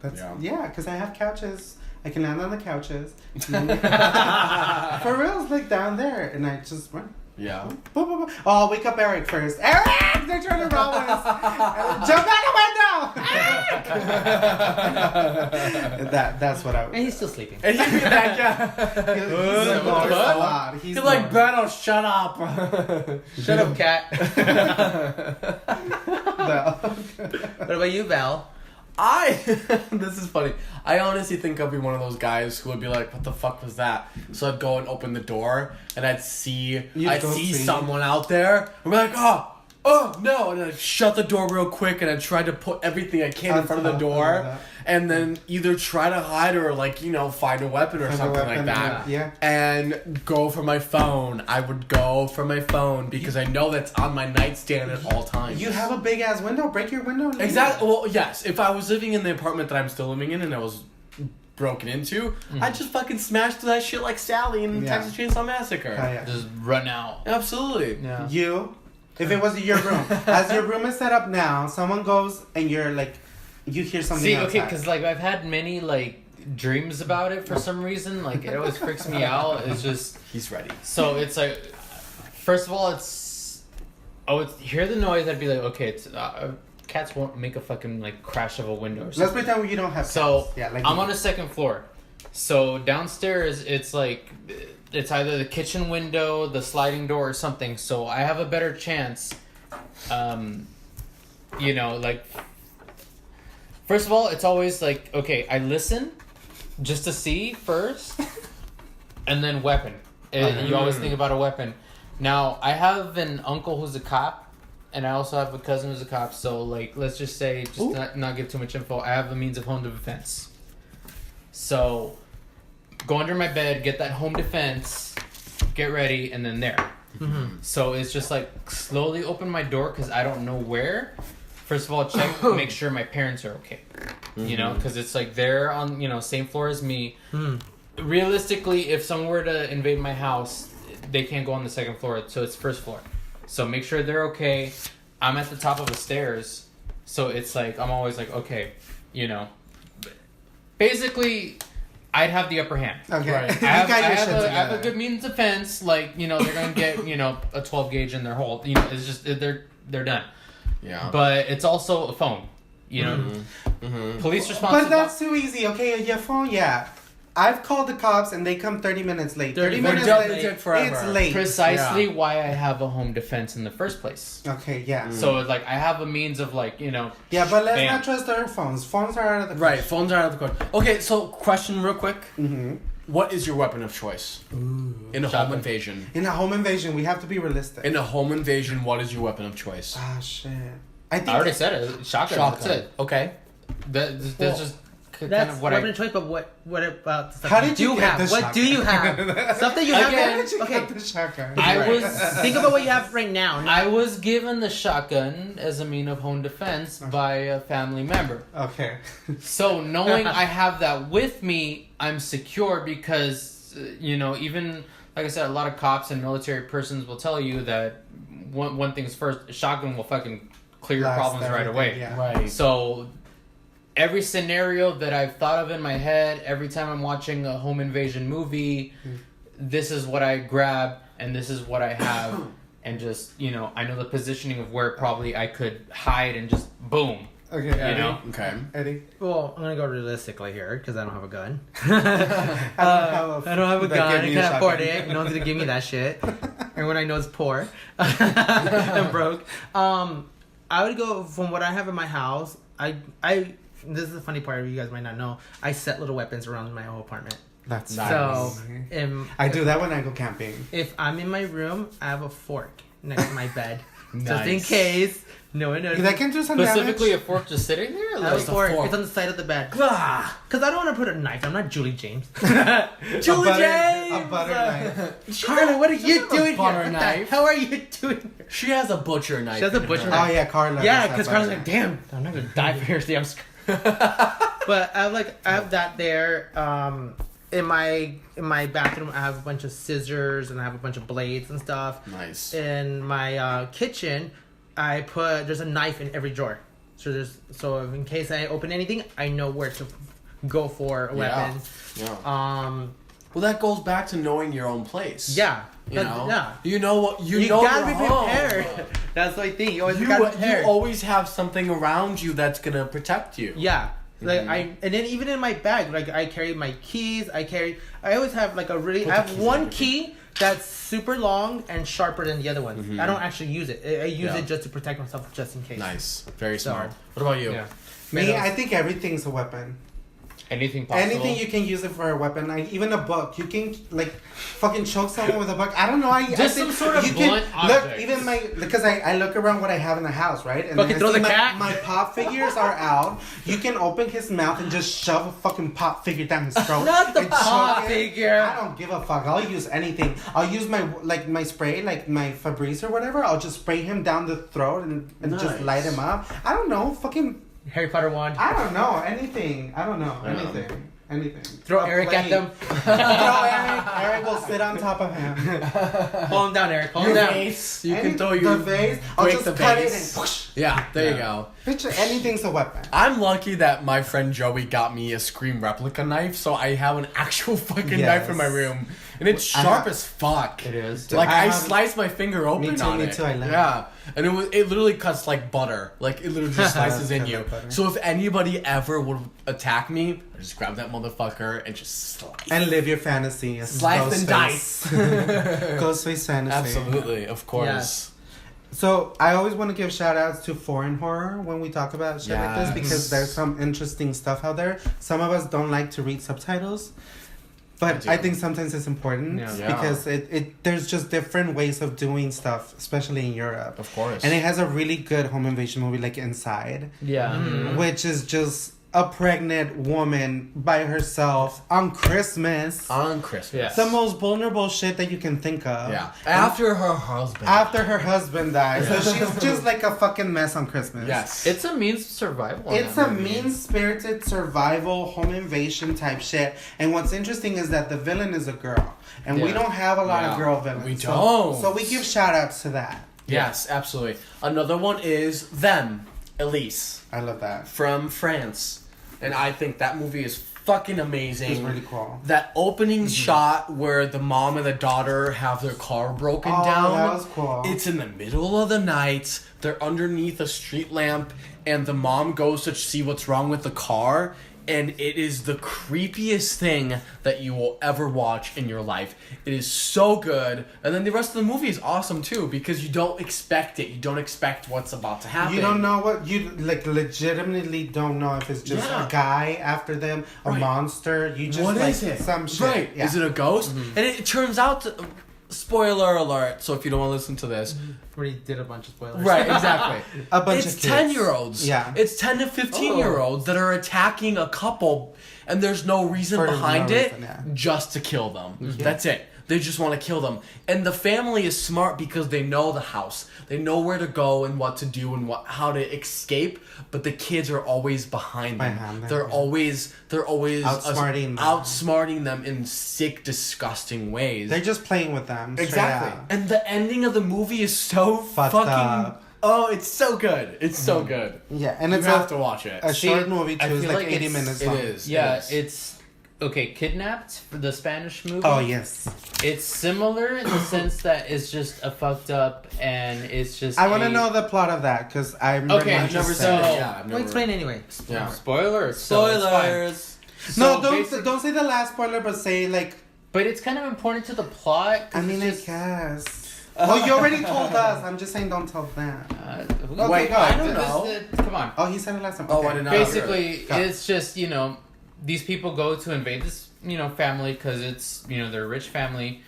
That's because I have couches. I can land on the couches. For real, it's like down there, and I just run. Yeah. Boop, boop, boop. Oh, I'll wake up Eric first. Eric, they're trying to rob us. Jump out the window. That's what I would. And he's still sleeping. And he'd be like, yeah. He's a lot. He's He's like, bored. Beto, shut up. Shut up, cat. No. What about you, Val? This is funny. I honestly think I'd be one of those guys who would be like, what the fuck was that? So I'd go and open the door and I'd see someone out there. I'm like, oh no, and I'd shut the door real quick and I'd try to put everything I can in front of the door and then either try to hide or like, find a weapon or something like that. Yeah. And go for my phone. I would go for my phone because I know that's on my nightstand at all times. You have a big ass window. Break your window. and leave. Exactly. Well, yes. If I was living in the apartment that I'm still living in and I was broken into, I'd just fucking smash through that shit like Sally in Texas Chainsaw Massacre. Oh, yeah. Just run out. Absolutely. Yeah. If it was your room, as your room is set up now, someone goes and you're like, you hear something. See, outside. okay, because like I've had many like dreams about it for some reason. Like it always freaks me out. It's just He's ready. so it's like, first of all, it's hear the noise. I'd be like, okay, it's cats won't make a fucking like crash of a window. Or Let's something. pretend you don't have. So cats. I'm on a second floor. So downstairs, it's like it's either the kitchen window, the sliding door, or something. So I have a better chance. Like first of all, it's always like okay, I listen just to see first, and then weapon. You always think about a weapon. Now I have an uncle who's a cop. And I also have a cousin who's a cop, so like let's just say not give too much info. I have a means of home defense. So go under my bed, get that home defense, get ready, and then there. So it's just like slowly open my door because I don't know where. First of all, make sure my parents are okay. You know, because it's like they're on, you know, same floor as me. Realistically, if someone were to invade my house, they can't go on the second floor, so it's first floor. So make sure they're okay. I'm at the top of the stairs, so it's like I'm always like, okay, you know. Basically, I'd have the upper hand. Okay. Right. I have a good means of defense. Like, you know, they're gonna get, you know, a 12 gauge in their hole. You know, it's just they're done. Yeah. But it's also a phone. You know, police response. But that's too easy. Okay, your phone, yeah. I've called the cops and they come 30 minutes late. 30 minutes They late. took forever. It's late. Precisely why I have a home defense in the first place. Okay, yeah. So like I have a means of like, you know. Yeah, but let's bam. not trust our phones. Phones are out of the Right, phones are out of the question. Okay, so question real quick. Mm-hmm. What is your weapon of choice in a home invasion? In a home invasion, we have to be realistic. In a home invasion, what is your weapon of choice? Ah, shit. I already said it. Shotgun. That's it. Okay. That's Well, just kind That's of what weapon I. of choice, but what about the stuff How did you get have? the What do you have? Stuff that you have. Again, How did you Okay, get the shotgun? I was. think about what you have right now. I was given the shotgun as a mean of home defense by a family member. Okay. So knowing I have that with me, I'm secure because, you know, even, like I said, a lot of cops and military persons will tell you that one thing's first, a shotgun will fucking clear your Blast problems right everything, away. yeah. Right. So every scenario that I've thought of in my head, every time I'm watching a home invasion movie, this is what I grab and this is what I have. And just, you know, I know the positioning of where probably I could hide and just boom. Okay. You know? Okay. Eddie? Well, I'm gonna go realistically here because I don't have a gun. I don't have a that gun. give I me can't a afford shotgun. it. No one's gonna give me that shit. And when I know it's poor and broke, I would go from what I have in my house. I this is the funny part. You guys might not know. I set little weapons around my whole apartment. That's Nice. So, nice. I do that when I go camping. if I'm in my room, I have a fork next to my bed, just in Nice. case no one knows. That can do some Specifically damage. a fork just sitting there? I have a Like, fork. fork. It's on the side of the bed. Ah, Because I don't want to put a knife. I'm not Julie James. Julie A James! butter knife. Carla, what are you have a doing here? butter What the knife. hell are you doing here? She has a butcher knife. She has a in butcher her. knife. Oh, yeah, Carla. Yeah, does have because Carla's butter. like, damn, I'm not gonna die for here. See, I'm scared. But I have that there. In my bathroom, I have a bunch of scissors and I have a bunch of blades and stuff. Nice. In my kitchen, there's a knife in every drawer. So in case I open anything, I know where to go for a weapon. Yeah. Well, that goes back to knowing your own place. Yeah. You know. Yeah. You know what? You know gotta your be home. prepared. That's my thing. You always You, gotta be you prepared. always have something around you that's gonna protect you. Yeah. Like Mhm. and then even in my bag, like I carry my keys. I always have like I Put the have keys one in your key that's super long and sharper than the other ones. Mhm. I don't actually use it. I use Yeah. it just to protect myself, just in case. Nice. Very So- smart. What about you? Yeah. Me, I think everything's a weapon. Anything possible. Anything you can use it for a weapon. Like even a book, you can like fucking choke someone with a book. I don't know. I Just think some sort of you can blunt look. object. Even because I look around what I have in the house, right? And Fucking I throw see the cat. my pop figures are out. You can open his mouth and just shove a fucking pop figure down his throat. Not the and pop choke it. figure. I don't give a fuck. I'll use anything. I'll use my spray, like my Febreze or whatever. I'll just spray him down the throat and just Nice. light him up. I don't know. Fucking. Harry Potter wand. I don't know anything. I don't know Yeah. anything. Anything. Throw A Eric at plate. them. Throw Eric. Eric will sit on top of him. Pull him down, Eric. Pull him Your down. vase. You Any- can throw the your vase. I'll break just the cut vase. it and whoosh. Yeah, there you Yeah. go. Picture anything's a weapon. I'm lucky that my friend Joey got me a Scream replica knife, so I have an actual fucking Yes. knife in my room, and it's I sharp have- as fuck. It is. Like I I, have- sliced my finger open Me too, on me it. too, I love yeah, and it literally cuts like butter. Like it literally just slices in I you. love butter. So if anybody ever would attack me, I just grab that motherfucker and just slice. And live your fantasy. It's Slice and Ghostface. dice. Ghostface fantasy. Absolutely, of course. Yes. So I always want to give shout outs to foreign horror when we talk about shit like this Yes. because there's some interesting stuff out there. Some of us don't like to read subtitles. But I I do. think sometimes it's important Yeah. because it there's just different ways of doing stuff, especially in Europe. Of course. And it has a really good home invasion movie like Inside, Yeah. Mhm. which is just a pregnant woman by herself on Christmas. On Christmas. Yeah. The most vulnerable shit that you can think of. Yeah. After her husband. After her husband died. So she's just like a fucking mess on Christmas. Yes. It's a means of survival. in It's that a movie. mean-spirited survival home invasion type shit. And what's interesting is that the villain is a girl. And we Yeah. don't have a lot Yeah. of girl villains. We So- don't. So we give shout-outs to that. Yes, absolutely. Another one is Them, Elise, I love that. from France. And I think that movie is fucking amazing. It's really cool. That opening shot where the mom and the daughter have their car broken Oh, down. that was cool. It's in the middle of the night. They're underneath a street lamp, and the mom goes to see what's wrong with the car. And it is the creepiest thing that you will ever watch in your life. It is so good. And then the rest of the movie is awesome too, because you don't expect it. You don't expect what's about to happen. You don't know what you like. Legitimately, don't know if it's just Yeah. a guy after them, a Right. monster. You just What like is it? some shit. Right. Yeah. Is it a ghost? And it turns out to, spoiler alert, so if you don't want to listen to this. Already did a bunch of spoilers. Right, exactly. A bunch It's of kids. 10-year-olds. Yeah. It's 10 to 15-year-olds that are attacking a couple, and there's no reason For behind no it reason, yeah. just to kill them. That's it. They just want to kill them. And the family is smart because they know the house. They know where to go and what to do and how to escape, but the kids are always behind them. Behind them, They're yeah. always Outsmarting them. outsmarting them in sick, disgusting ways. They're just playing with them. straight Exactly. out. And the ending of the movie is so Fucked fucking. up. Oh, it's so good. It's so good. Yeah, and You it's have to watch it. a See, short movie I too. It's feel like like 80 it's- minutes It long. is. Yeah, It is. it's okay. Kidnapped, the Spanish movie. Oh yes. It's similar in the sense that it's just a fucked up and it's just. I want to a- know the plot of that because I'm Okay, really I've never interested. seen it. So- Yeah, I've Well, never. explain anyway. Yeah. Spoilers. so it's fine. Spoilers. No, So don't say the last spoiler, but say like. But it's kind of important to the plot. 'cause I mean, it's I just, guess. Oh, you already told us. I'm just saying, don't tell them. Okay, Wait, go. I don't this- know. come on. Oh, he said it last time. Oh, Okay. I did not. hear it. Basically, Go. it's just these people go to invade this family because it's they're a rich family.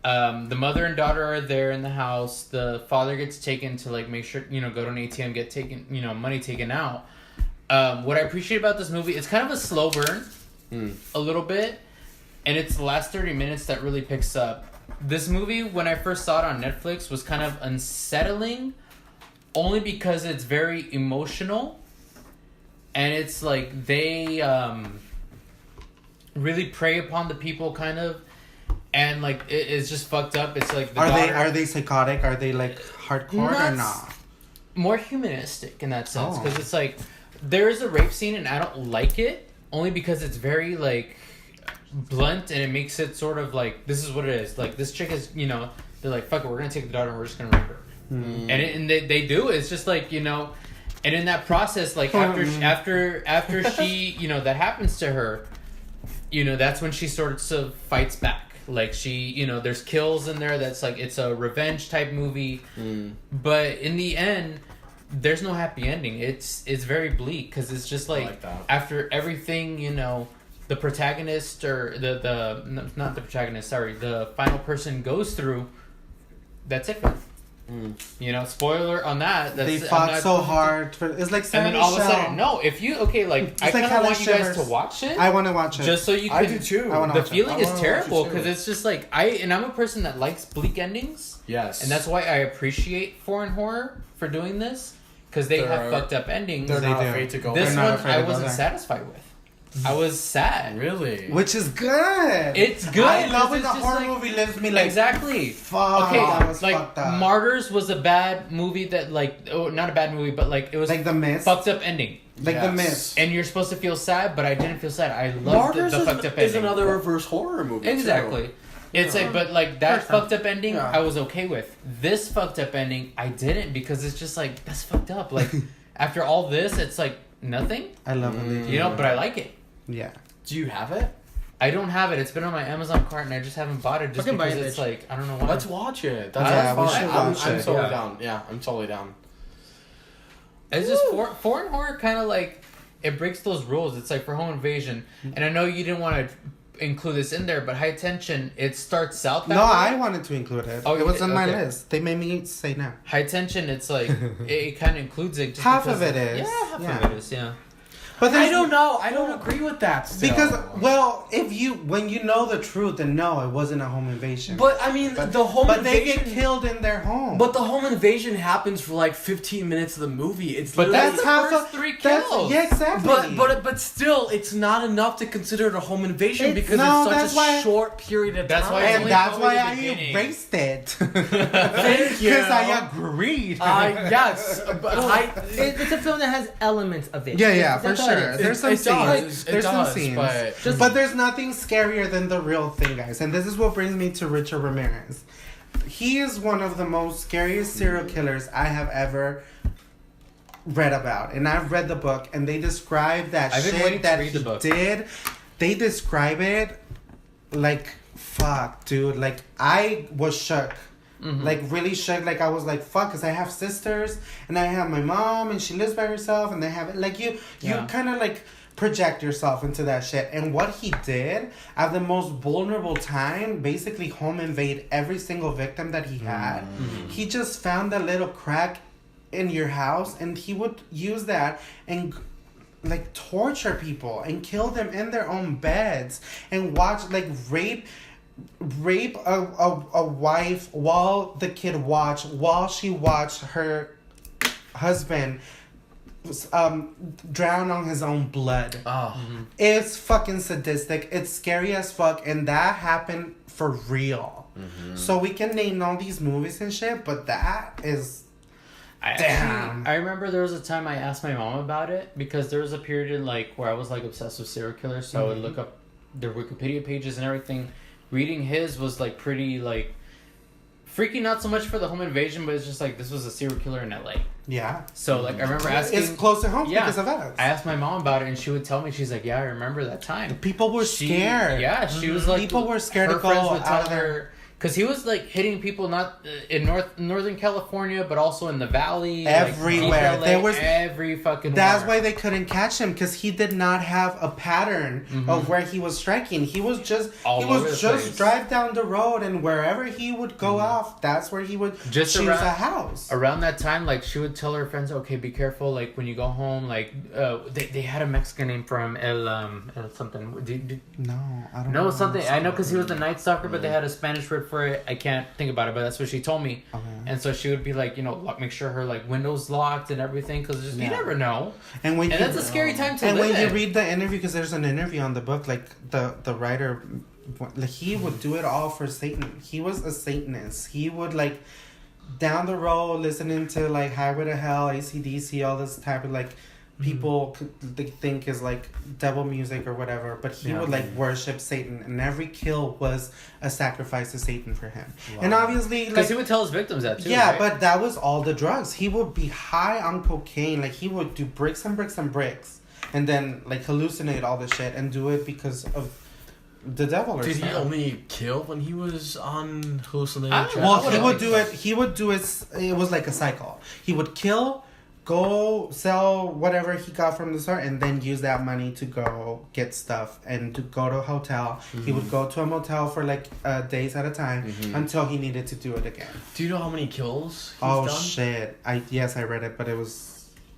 The mother and daughter are there in the house. The father gets taken to like make sure go to an ATM, get taken money taken out. What I appreciate about this movie, it's kind of a slow burn, a little bit, and it's the last 30 minutes that really picks up. This movie, when I first saw it on Netflix, was kind of unsettling, only because it's very emotional, and it's like they really prey upon the people, kind of, and like it's just fucked up. It's like the daughter- Are they psychotic? Are they like hardcore or Nuts. not? more humanistic in that sense Oh. because it's like there is a rape scene and I don't like it only because it's very like blunt and it makes it sort of like this is what it is. Like this chick is they're like fuck it, we're gonna take the daughter and we're just gonna rape her. And they do. It's just like and in that process, like after she that happens to her, that's when she sort of fights back. Like she, there's kills in there. That's like it's a revenge type movie, but in the end, there's no happy ending. It's very bleak because it's just like, like that. after everything, the protagonist or not the protagonist, sorry, the final person goes through. That's it. Spoiler on that. They I'm fought not so going to- hard. It's like Sarah And then all of a Michelle. sudden, no. If you I like kind of Helen want you guys to Shivers. watch it. I want to watch it. Just so you can. I do too. I wanna The watch it. feeling I is wanna watch it terrible too. because it's just like I'm a person that likes bleak endings, Yes. and that's why I appreciate foreign horror for doing this because they have They're- fucked up endings. They're They not do. afraid to go This They're there. not one afraid I to go wasn't there. satisfied with. I was sad. Really? Which is good. It's good. I love when because the it's just horror like- movie leaves me like Exactly. fuck. Okay, that was like fucked up. Martyrs was a bad movie that not a bad movie, but like it was Like The Mist. fucked up ending. Like The Yes. Mist. And you're supposed to feel sad, but I didn't feel sad. I loved Martyrs the fucked up is ending. another reverse horror movie. too. Exactly. It's like, but like that First time. fucked up ending, Yeah. I was okay with. This fucked up ending, I didn't because it's just like that's fucked up. Like after all this, it's like nothing, I love when they do but I like it. Yeah. Do you have it? I don't have it. It's been on my Amazon cart, and I just haven't bought it just Fucking buy because it, it's bitch. like I don't know why. Let's watch it. That's Yeah, we fine. should I'm watch it. totally Yeah. down. Yeah, I'm totally down. It's just foreign horror, kind of like it breaks those rules. It's like for home invasion, and I know you didn't want to include this in there, but High Tension, it starts out that No, way. I wanted to include it. Oh, it you was did? on my Okay. list. They made me say no. High Tension, it's like it kind of includes it. Just Half because of it is. Yeah, half Yeah. of it is. Yeah. But I don't know. I don't agree with that. Still. Because, well, when you know the truth, then no, it wasn't a home invasion. But I mean, the home but invasion. they get killed in their home. But the home invasion happens for like 15 minutes of the movie. It's But literally- that's the half first a- 3 that's- kills. Yeah, exactly. But still, it's not enough to consider it a home invasion because no, it's that's such a why- short period of That's time. why it's and only that's probably why the I beginning. erased it. Thank you. Because I agreed. Yes, but It's a film that has elements of it. Yeah, for That's all it sure. is. There's some it does, scenes. it There's some does, scenes. but- But there's nothing scarier than the real thing, guys. And this is what brings me to Richard Ramirez. He is one of the most scariest serial killers I have ever read about. And I've read the book, and they describe that I've been shit waiting to that read he the book. did. They describe it like, fuck, dude. Like, I was shook. Like, really shook. Like, I was like, fuck, because I have sisters, and I have my mom, and she lives by herself, and they have, like, you Yeah. kind of, like, project yourself into that shit. And what he did at the most vulnerable time, basically home invade every single victim that he had. He just found that little crack in your house, and he would use that and like torture people and kill them in their own beds and watch like rape a wife while the kid she watched her husband drown on his own blood. Oh. It's fucking sadistic. It's scary as fuck, and that happened for real. So we can name all these movies and shit, but that is damn. I remember there was a time I asked my mom about it because there was a period in like where I was like obsessed with serial killers, so I would look up their Wikipedia pages and everything. Reading his was like pretty like freaky, not so much for the home invasion, but it's just like this was a serial killer in LA. Yeah. So like I remember asking, It's close to home Yeah. because of us. I asked my mom about it, and she would tell me, she's like, "Yeah, I remember that time." People were scared. Yeah, she was like, People were scared her to go friends would out tell of there. her because he was like hitting people not in Northern California, but also in the valley, Everywhere. Like, deep LA, There was- every fucking. That's where. why they couldn't catch him, because he did not have a pattern of where he was striking. He was just All over the place. drive down the road, and wherever he would go off, that's where he would Just choose around- a house. Around that time, like she would tell her friends, "Okay, be careful. Like when you go home, like they had a Mexican name for him, El something. No, I don't No, know. something. I know because he was the Night Stalker, but they had a Spanish word for it. I can't think about it, but that's what she told me. Okay. And so she would be like, make sure her like windows locked and everything, because you never know. And when And you, that's a scary time to and live when you in. read the interview, because there's an interview on the book, like the writer, like he would do it all for Satan. He was a Satanist. He would like down the road listening to like Highway to Hell, AC/DC, all this type of like people they think is like devil music or whatever, but he would like worship Satan, and every kill was a sacrifice to Satan for him. And obviously, Because like, he would tell his victims that too. yeah, right? but that was all the drugs. He would be high on cocaine. Like, he would do bricks and bricks and bricks. And then, like, hallucinate all the shit and do it because of the devil or Did he something. only kill when he was on hallucinating? I don't know. drugs? Well, he would do it, it was like a cycle. He would kill, go sell whatever he got from the store, and then use that money to go get stuff and to go to a hotel. He would go to a motel for like days at a time until he needed to do it again. Do you know how many kills he's Oh done? shit! I read it, but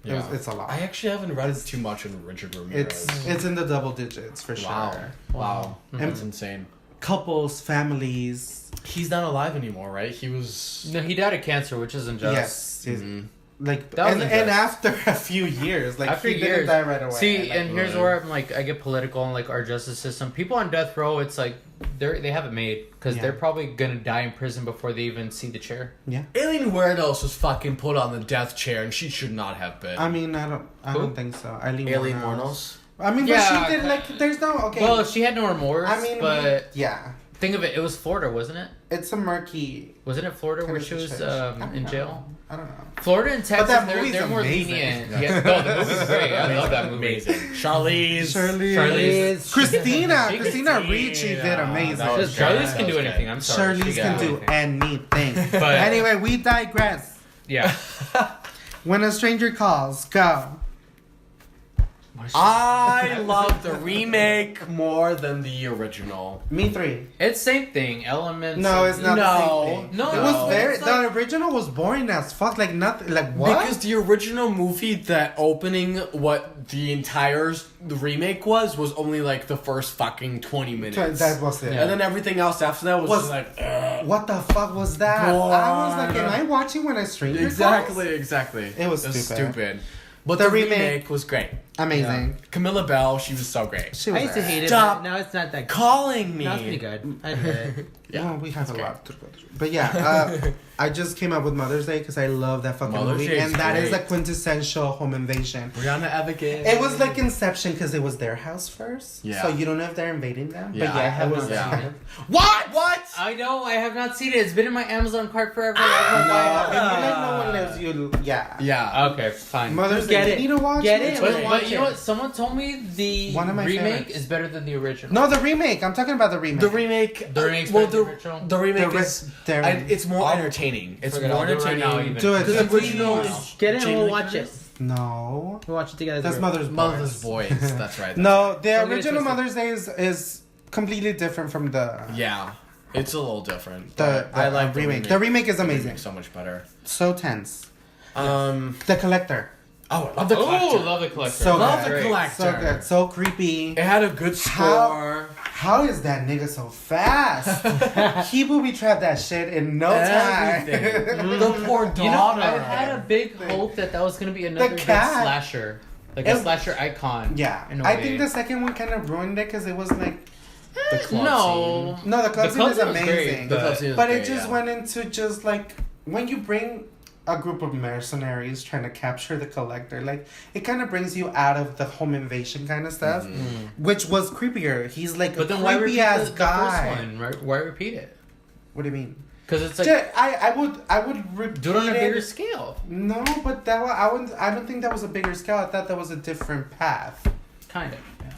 it's a lot. I actually haven't read too much in Richard Ramirez. It's in the double digits for sure. Wow. And- That's insane. Couples, families. He's not alive anymore, right? He was. No, he died of cancer, which isn't just. Yes. Mhm. Like That was and unjust. after a few years, like After he didn't years. die right away. See, like, and here's where I'm like, I get political and like our justice system. People on death row, it's like they have it made because Yeah. they're probably gonna die in prison before they even see the chair. yeah. Alien Huertas was fucking put on the death chair, and she should not have been. I mean, I Who? don't think so. Eileen Alien Wuornos. Wuornos? I mean, Yeah, but she did like. There's no okay. Well, she had no remorse. I mean, but yeah, think of it. It was Florida, wasn't it? it's a murky. Wasn't it Florida where kind of she was situation. I don't in know. jail? I don't know. Florida and Texas, that they're movie's more amazing. lenient. Yeah, no, the movie's great. I love that movie. Amazing. Charlize. Charlize. Christina Christina. Ricci did amazing. That was Just good. Charlize That can was do good. anything. I'm sorry. Charlize She can got do anything. anything. But- Anyway, we digress. Yeah. When a stranger calls, go. I love the remake more than the original. Me 3. It's same thing. Elements. No, it's not No. the same thing. No, it was no, very. it's like- The original was boring as fuck. Like nothing. Like what? Because the original movie, that opening, what the entire the remake was only like the first fucking 20 minutes. That was it. And then everything else after that was just like, ugh. What the fuck was that? I was like, am I watching when I stream? Exactly. It was stupid. But The the remake- remake was great. Amazing. Camilla Bell, she was so great. She I was used to there. hate it, Stop but now it's not that good. Calling me. Now it's pretty good. I did it. Yeah, Well, we have a great. lot to go through. But yeah, I just came up with Mother's Day because I love that fucking Mother's movie. Day is And that is a great. quintessential home invasion. Rihanna Abigail. It was like Inception because it was their house first. Yeah. So you don't know if they're invading them. Yeah. But yeah, I have it was not seen them. it. What? I know. I have not seen it. It's been in my Amazon cart forever. No, I don't know why. if you like no one lives, you yeah. Yeah. Okay, fine. Mother's Get Day. it. You need to watch Get it. it. But Watch you know it. what? Someone told me the One of my remake favorites. is better than the original. No, the remake. I'm talking about the remake. The remake. The remake's well, better than the original? the remake The is. they're- It's more I'll- entertaining. It's Forget it, more I'll do it right entertaining. now, even. Do it. Because the Please. original Wow. is. Get it and Jamie we'll Lee watch it. Curtis? No. We'll watch it together. That's Mother's Boys. Mother's Voice. That's right. No, the Don't get it original twisted. Mother's Day is completely different from the Yeah. It's a little different. the, but I like remake. The remake is The amazing. remake's so much better. So tense. Um. The Collector. Oh, I love the Oh, collector. love the collector. So Love good. the Great. collector. So good. So creepy. It had a good How- score. How is that nigga so fast? He booby trapped that shit in no time. Everything. The poor daughter. You know, I had a big hope that was going to be another good cat. slasher. Like a It- slasher icon. Yeah. in a I way. think the second one kind of ruined it because it was like, The club No. scene. no, the club The scene club is scene was great, amazing. The club scene is But it great, just yeah. went into just like, when you bring a group of mercenaries trying to capture the collector, like, it kind of brings you out of the home invasion kind of stuff, which was creepier. He's like But a then why creepy repeat ass the guy. first one? Right? Why repeat it? What do you mean? Because it's like, I would repeat do it on a bigger it. scale. No, but I don't think that was a bigger scale. I thought that was a different path. Kind of. Yeah.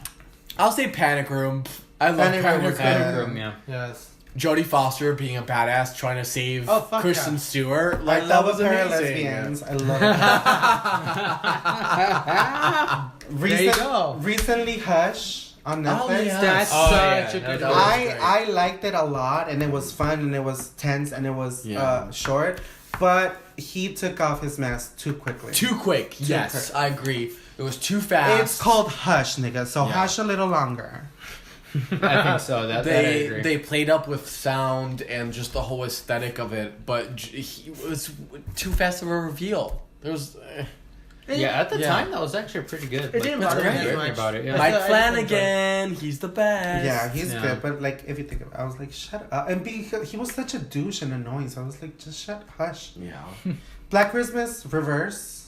I'll say Panic Room. I love Panic Panic Room Room. was good. Room, yeah. Yes. Jodie Foster being a badass trying to save Oh, fuck Kristen yeah. Stewart. Like, I that love was a pair of amazing. lesbians. I love it. There you go. Recently, Hush on Netflix. Oh, yeah. That's Oh, such yeah, a good that one. was great. I liked it a lot, and it was fun, and it was tense, and it was Yeah. short. But he took off his mask too quickly. Too quick. Yes, quick. I agree. It was too fast. It's called Hush, nigga. So Yeah. hush a little longer. I think so. That I agree. They played up with sound and just the whole aesthetic of it, but he was too fast of a reveal. There was yeah, at the Yeah. time that was actually pretty good. It didn't bother me great as hearing much. about it. Yeah. Mike I just Flanagan. He's the best. Yeah, he's Yeah. good, but like if you think about it, I was like, shut up. And he was such a douche and annoying, so I was like, just shut hush. Yeah. Black Christmas, reverse.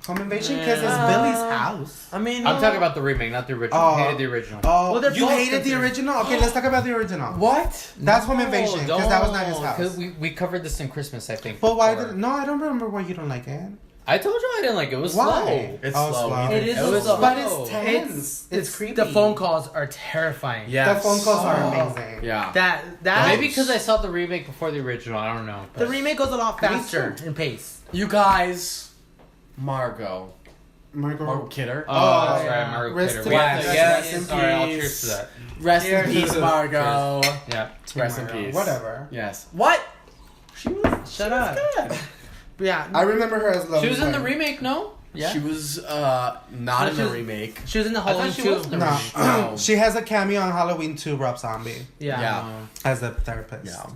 Home invasion because it's Yeah. Billy's house. I mean, I'm talking about the remake, not the original. Oh. I hated the original. Oh, Well, they're you both hated the considered- original? Okay, let's talk about the original. what? That's home invasion because that was not his don't, house. 'cause we covered this in Christmas, I think. But why before. did no? I don't remember why you don't like it. I told you I didn't like it. It was Why? slow. It's Oh, slow. slow. It is It was slow. But slow. it's tense. It's creepy. The phone calls are terrifying. Yeah. The phone calls are Oh. amazing. Yeah. That Maybe because I saw the remake before the original. I don't know. the remake goes a lot Me faster too. in pace. You guys, Margot Margot. Kidder. Oh, that's yeah. right, Margaret Rest Kidder. in Yeah, peace. yeah, Rest in sorry, I'll peace. cheers to that. Rest in Cheers. peace, Margot. Yeah. Rest in Margot. peace. Whatever. Yes. What? She was. Shut up. Good. But yeah, I remember her as Lois She was in the Lane. remake, no? Yeah. She was not No, in she the was- remake. she was in the I thought Halloween she too. was in the No, remake. No. she has a cameo on Halloween 2, Rob Zombie, Yeah. Yeah. as a therapist. Yeah.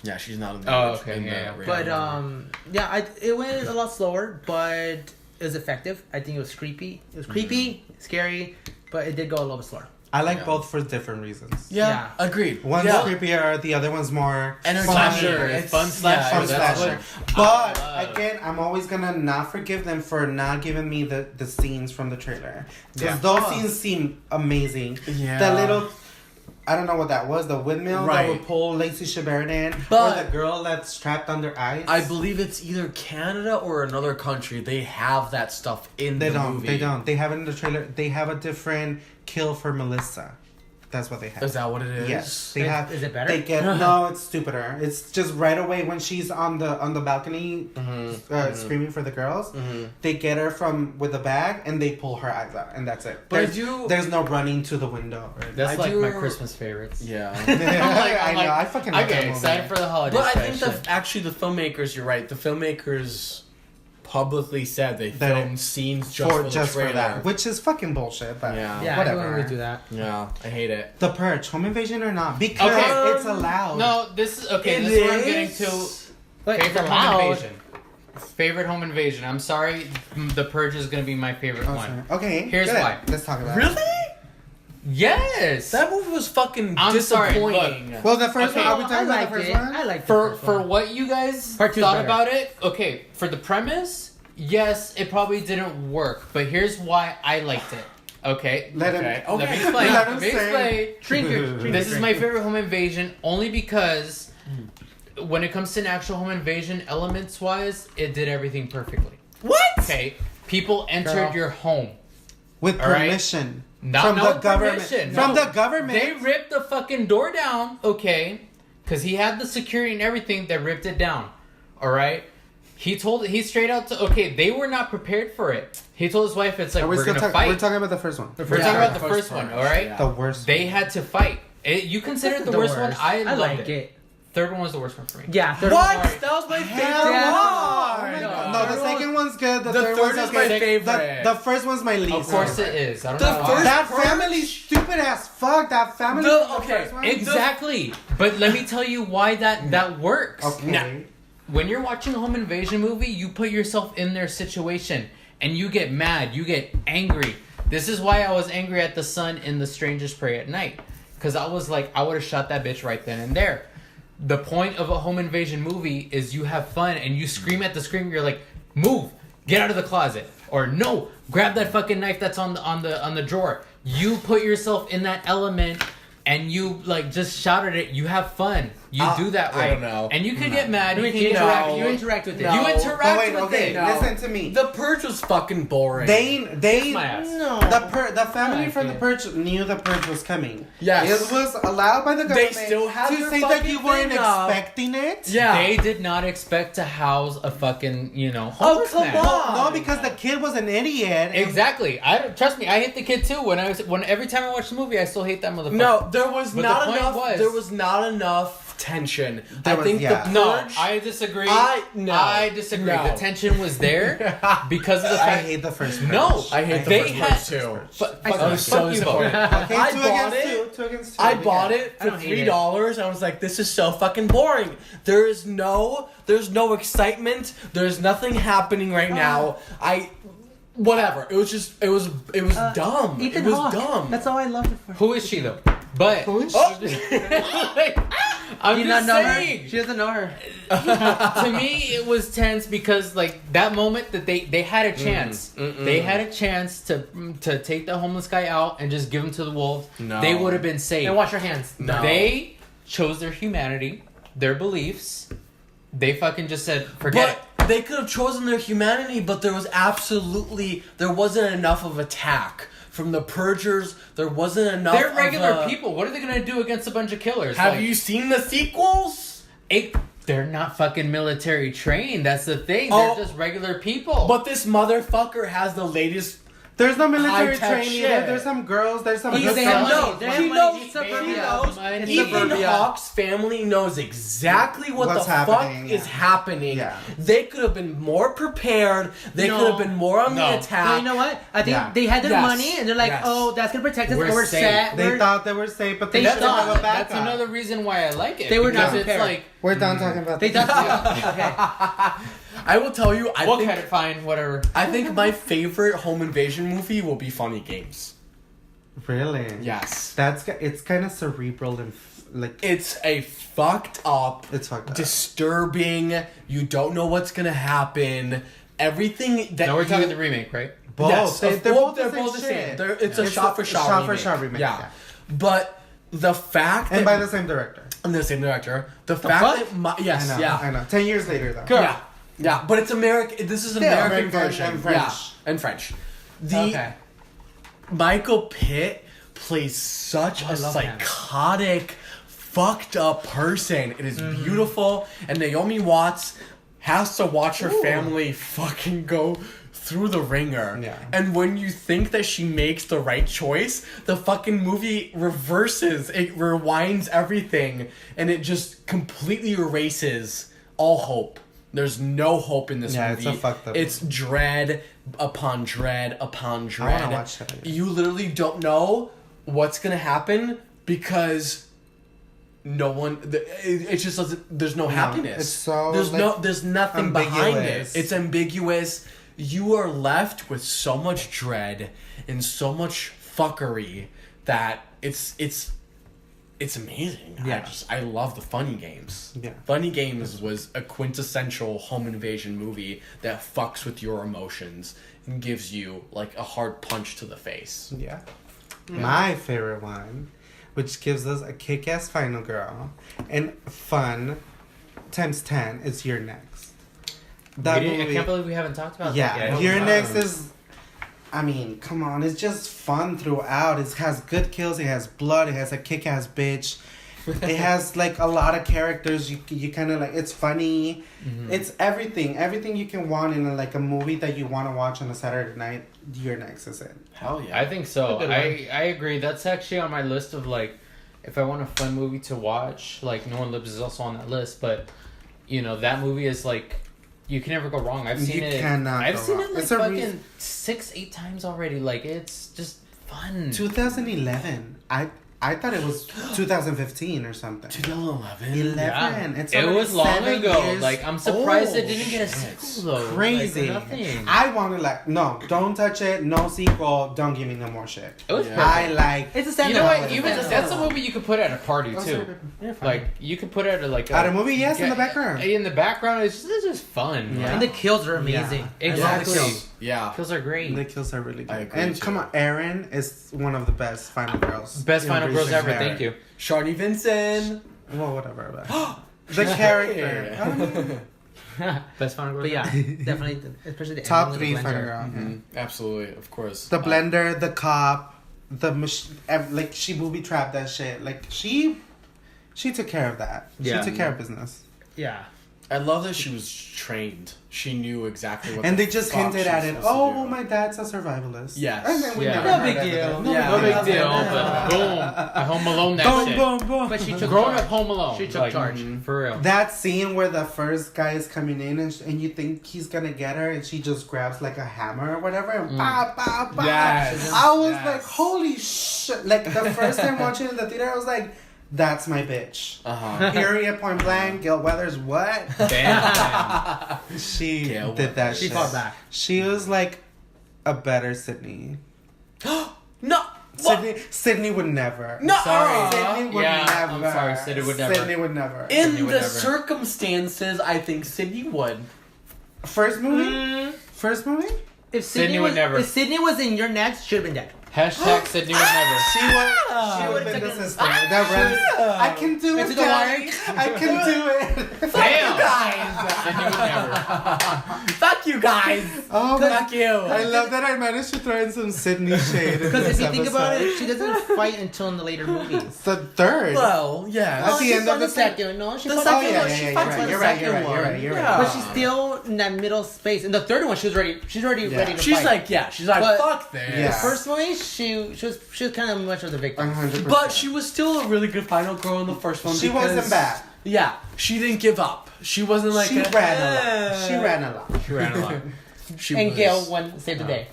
Yeah, she's not in the Oh, orig- okay, in yeah, the yeah. original. But yeah, it went a lot slower, but it was effective. I think it was creepy. It was creepy, scary, but it did go a little bit slower. I like Yeah. both for different reasons. yeah, agreed. One's yeah. creepier, the other one's more Energy. funny. Slasher. It's fun Yeah, slasher. Fun That's slasher. what But I love. again, I'm always gonna not forgive them for not giving me the scenes from the trailer because Yeah. those Oh. scenes seem amazing. Yeah. The little, I don't know what that was. The windmill that Right. would pull Lacey Chabert in, But- or the girl that's trapped under ice. I believe it's either Canada or another country. They have that stuff in they the don't. movie. They don't. They have it in the trailer. They have a different kill for Melissa. That's what they have. Is that what it is? Yes, they have. Is it better? They get no, it's stupider. It's just right away when she's on the balcony, screaming for the girls. They get her from with a bag and they pull her eyes out, and that's it. But There's no running to the window. That's I like do- my Christmas favorites. Yeah. I know. I fucking love I that get movie. excited for the holidays. But I think actually the filmmakers, you're right. The filmmakers publicly said they That filmed scenes just for the trailer. that, which is fucking bullshit. But Yeah. Yeah, whatever. I wouldn't really do that. Yeah, I hate it. The Purge, home invasion or not? Because Okay. it's allowed. No, this is okay. It This is where I'm getting is. to. But Favorite it's home allowed. invasion. Favorite home invasion. I'm sorry, The Purge is gonna be my favorite Oh, one. sorry. Okay. Here's good. why. Let's talk about it. Really? Yes. That movie was fucking I'm sorry, disappointing. Well, the first Okay. one. Are we talking I about like the first it. one? I like the for first for one. what you guys Part two's thought better. about it. Okay, for the premise, yes, it probably didn't work, but here's why I liked it. Okay. Let him. Okay. Let me explain. Let him Let me say. explain. Shrinkers. This is my favorite home invasion only because when it comes to an actual home invasion, elements wise, it did everything perfectly. What? Okay, people entered Girl. your home. With All right. permission. Not From no the government. permission. From no. the government. They ripped the fucking door down, okay? Because he had the security and everything. They ripped it down, all right? He straight out to, okay, they were not prepared for it. He told his wife, it's like, Are we we're still going to talking? fight. We're talking about the first one. We're talking about the the first first one, part, all right? yeah. The worst. They had to fight. You consider it the worst one? I loved like it. Third one was the worst one for me. Yeah. What? third one. That was my favorite Hell Yeah. one. No. No, the second one's good. The third third one's is okay. my The- favorite. The first one's my least. Of course it is. I don't The know why. first- That Purge? family stupid as fuck. That family. The- from the okay, first one. Exactly. But let me tell you why that works. Okay. Now, when you're watching a home invasion movie, you put yourself in their situation and you get mad, you get angry. This is why I was angry at the son in The Strangers Pray at Night. Because I was like, I would have shot that bitch right then and there. The point of a home invasion movie is you have fun and you scream at the screen. You're like, move, get out of the closet, or no, grab that fucking knife that's on the drawer. You put yourself in that element and you like just shout at it. You have fun. You do that way. I don't know. And you can get mad. You You can interact, get you interact with it. No. You Oh, interact wait, with okay. it. No. Listen to me. The Purge was fucking boring. They my ass. No. the family like from the it. Purge knew the Purge was coming. Yes. It was allowed by the government. still have to their say that fucking you weren't thing up. expecting it. Yeah. They did not expect to house a fucking Oh, homeless come man. on. No, because the kid was an idiot. and- Exactly. Trust me. I hate the kid too. When every time I watch the movie, I still hate that motherfucker. No, there was But not the point enough. was- there was not enough tension. There I was- think yeah. the No, Purge. I disagree. No. I disagree. No. The tension was there because of the I fact. hate the first Purge. No, I hate the they first had- Purge too. But, I was so fuck you both. disappointed. Okay, I two bought against it. two. Two against two. I bought it I for don't hate it. $3. I was like, this is so fucking boring. There's no excitement. There's nothing happening right now. Whatever. It was dumb. Ethan it was Hawke. dumb. That's all I loved it for. Who is she though? But Who is Oh. I'm Do you just not know her? saying. She doesn't know her. To me, it was tense because like that moment that they had a chance. They had a chance to take the homeless guy out and just give him to the wolves. No. They would have been safe. And wash your hands. No. They chose their humanity, their beliefs. They fucking just said, forget it. But they could have chosen their humanity, but there wasn't enough of attack from the Purgers. There wasn't enough. They're regular of people. What are they gonna do against a bunch of killers? Have Like, you seen the sequels? They're not fucking military trained. That's the thing. Oh. They're just regular people. But this motherfucker has the latest. There's no military High-tech training. shit. There's some girls. There's some. He's good they have fellas. money. They have He money. knows. It's suburbia. He knows. Money. Ethan Suburbia. Hawke's family knows exactly what What's the happening, fuck yeah. is happening. Yeah. They could have been more prepared. They No. could have been more on No. the attack. So you know what? I think Yeah. they had their Yes. money and they're like, Yes. oh, that's gonna protect us. We're We're safe. set. They We're- thought they were safe, but they They still thought- have a that's backup. another reason why I like it. They were because not it's prepared. like We're done talking about They this. thought. Okay. I will tell you. I we'll think. cut it fine, whatever. I think my favorite home invasion movie will be Funny Games. Really? Yes. It's kind of cerebral and like It's a fucked up, it's fucked up. disturbing. You don't know what's gonna happen. Everything that Now we're you- talking the remake, right? Both. Yes, They're both the the same same. shit. It's a shot for shot remake. remake. Yeah. But the fact And that by the same director. and the same director, the fact fuck? that I yes, know. yeah, I know. 10 years later though. yeah, yeah, but it's American. This is an Yeah, American American version, and French. yeah, and French. The Okay. Michael Pitt plays such a love him. psychotic, fucked up person. It is beautiful, and Naomi Watts has to watch her family fucking go through the ringer. Yeah. And when you think that she makes the right choice, the fucking movie reverses. It rewinds everything, and it just completely erases all hope. There's no hope in this Yeah, movie. it's a fucked up It's dread upon dread upon dread. I wanna watch that again. You literally don't know what's gonna happen because no one. It just doesn't. There's no happiness. it's so, There's like, There's nothing behind it. ambiguous. It's ambiguous. You are left with so much dread and so much fuckery that it's amazing. Yeah. I love the Funny Games. Yeah. Funny Games was a quintessential home invasion movie that fucks with your emotions and gives you like a hard punch to the face. Yeah. My favorite one, which gives us a kick-ass final girl and fun times 10, is You're Next. That I movie, can't believe we haven't talked about that yeah, yet. You're wow. Next is, I mean, come on, it's just fun throughout. It has good kills, it has blood, it has a kick-ass bitch. It has like a lot of characters. You kind of like, it's funny. It's everything you can want in like a movie that you want to watch on a Saturday night. You're Next is it. Hell yeah. I think so. A good I agree. That's actually on my list of like, if I want a fun movie to watch, like No One Lives is also on that list. But you know that movie is like, you can never go wrong. I've seen You it. cannot I've go seen wrong. it like It's a fucking reason- 6-8 times already. Like it's just fun. 2011. I thought it was 2015 or something. 2011. 11. Yeah. It's It already was long 7 ago. years Like I'm surprised it old. didn't get a Shit. sequel though. Crazy. Like, nothing. I want to like, no, don't touch it. No sequel. Don't give me no more shit. It was Yeah. perfect. I like. It's a You standard. know what? it's Even better. that's a movie you could put at a party Oh, too. sorry. Like you could put it at like At a movie, yes, in the background. In the background, it's just fun. Yeah. Like, And the kills are amazing. Yeah. I love the Exactly. kills. Yeah. kills are great. The kills are really good. I agree And too. come on, Erin is one of the best final girls. Best in final girls recent ever. era. Thank you. Shawnee Vincent. Well, whatever. But the character. I mean, Best final girls. But yeah, ever. definitely, especially the top ending 3 with the final blender. girl. yeah. Absolutely, of course. The blender, the cop, the like she booby trapped that shit. Like she took care of that. Yeah. She took care of business. Yeah. I love that she was trained. She knew exactly what. And the they just fuck hinted she at was it. supposed to Oh, do. well, my dad's a survivalist. Yes. And then we Yeah. never No heard big anything. deal. No Yeah. No big deal. deal, but boom, a Home Alone that Boom, shit. boom, boom. But she took Grown charge. up Home Alone. She took charge. For real. That scene where the first guy is coming in and you think he's gonna get her and she just grabs like a hammer or whatever and bah, bah, bah. Yes. I was Yes. like, holy shit. Like the first time watching it in the theater, I was like, that's my bitch. Uh-huh. Period, point blank. Gil Weathers, what? Bam. She Gail did that She shit. fought back. She was like a better Sydney. No. What? Sydney would never. No. Sorry. Sydney would Yeah, never. I'm sorry, Sydney would never. Sydney would never. In Sydney would the never. circumstances, I think Sydney would. First movie? First movie? If Sydney was, would never. If Sydney was in your next, should have been dead. Hashtag Sydney would never. She would would've have been the taken- sister. That runs. I can do it, Into the Daddy. I can do it. Damn. Sydney would never. Fuck you guys. Oh my Fuck you. I love that I managed to throw in some Sydney shade. Because if you think about it, she doesn't fight until in the later movies. the third. Well, yeah. At the she end of fought the second. No, she The fought Oh second yeah, one, yeah, she yeah. fights You're for right. the You're right. second You're right. You're one. right. You're Yeah. right. But she's still in that middle space. In the third one, she was ready. She's already Yeah. ready to She's fight. like, yeah. She's like, But- fuck this. Yeah. The first movie, she was kind of much of the victim. 100%. But she was still a really good final girl in the first one. She because- wasn't bad. Yeah, she didn't give up. She wasn't like She ran a lot. She ran a lot. She ran a lot. She And was. Gail won Save the Day.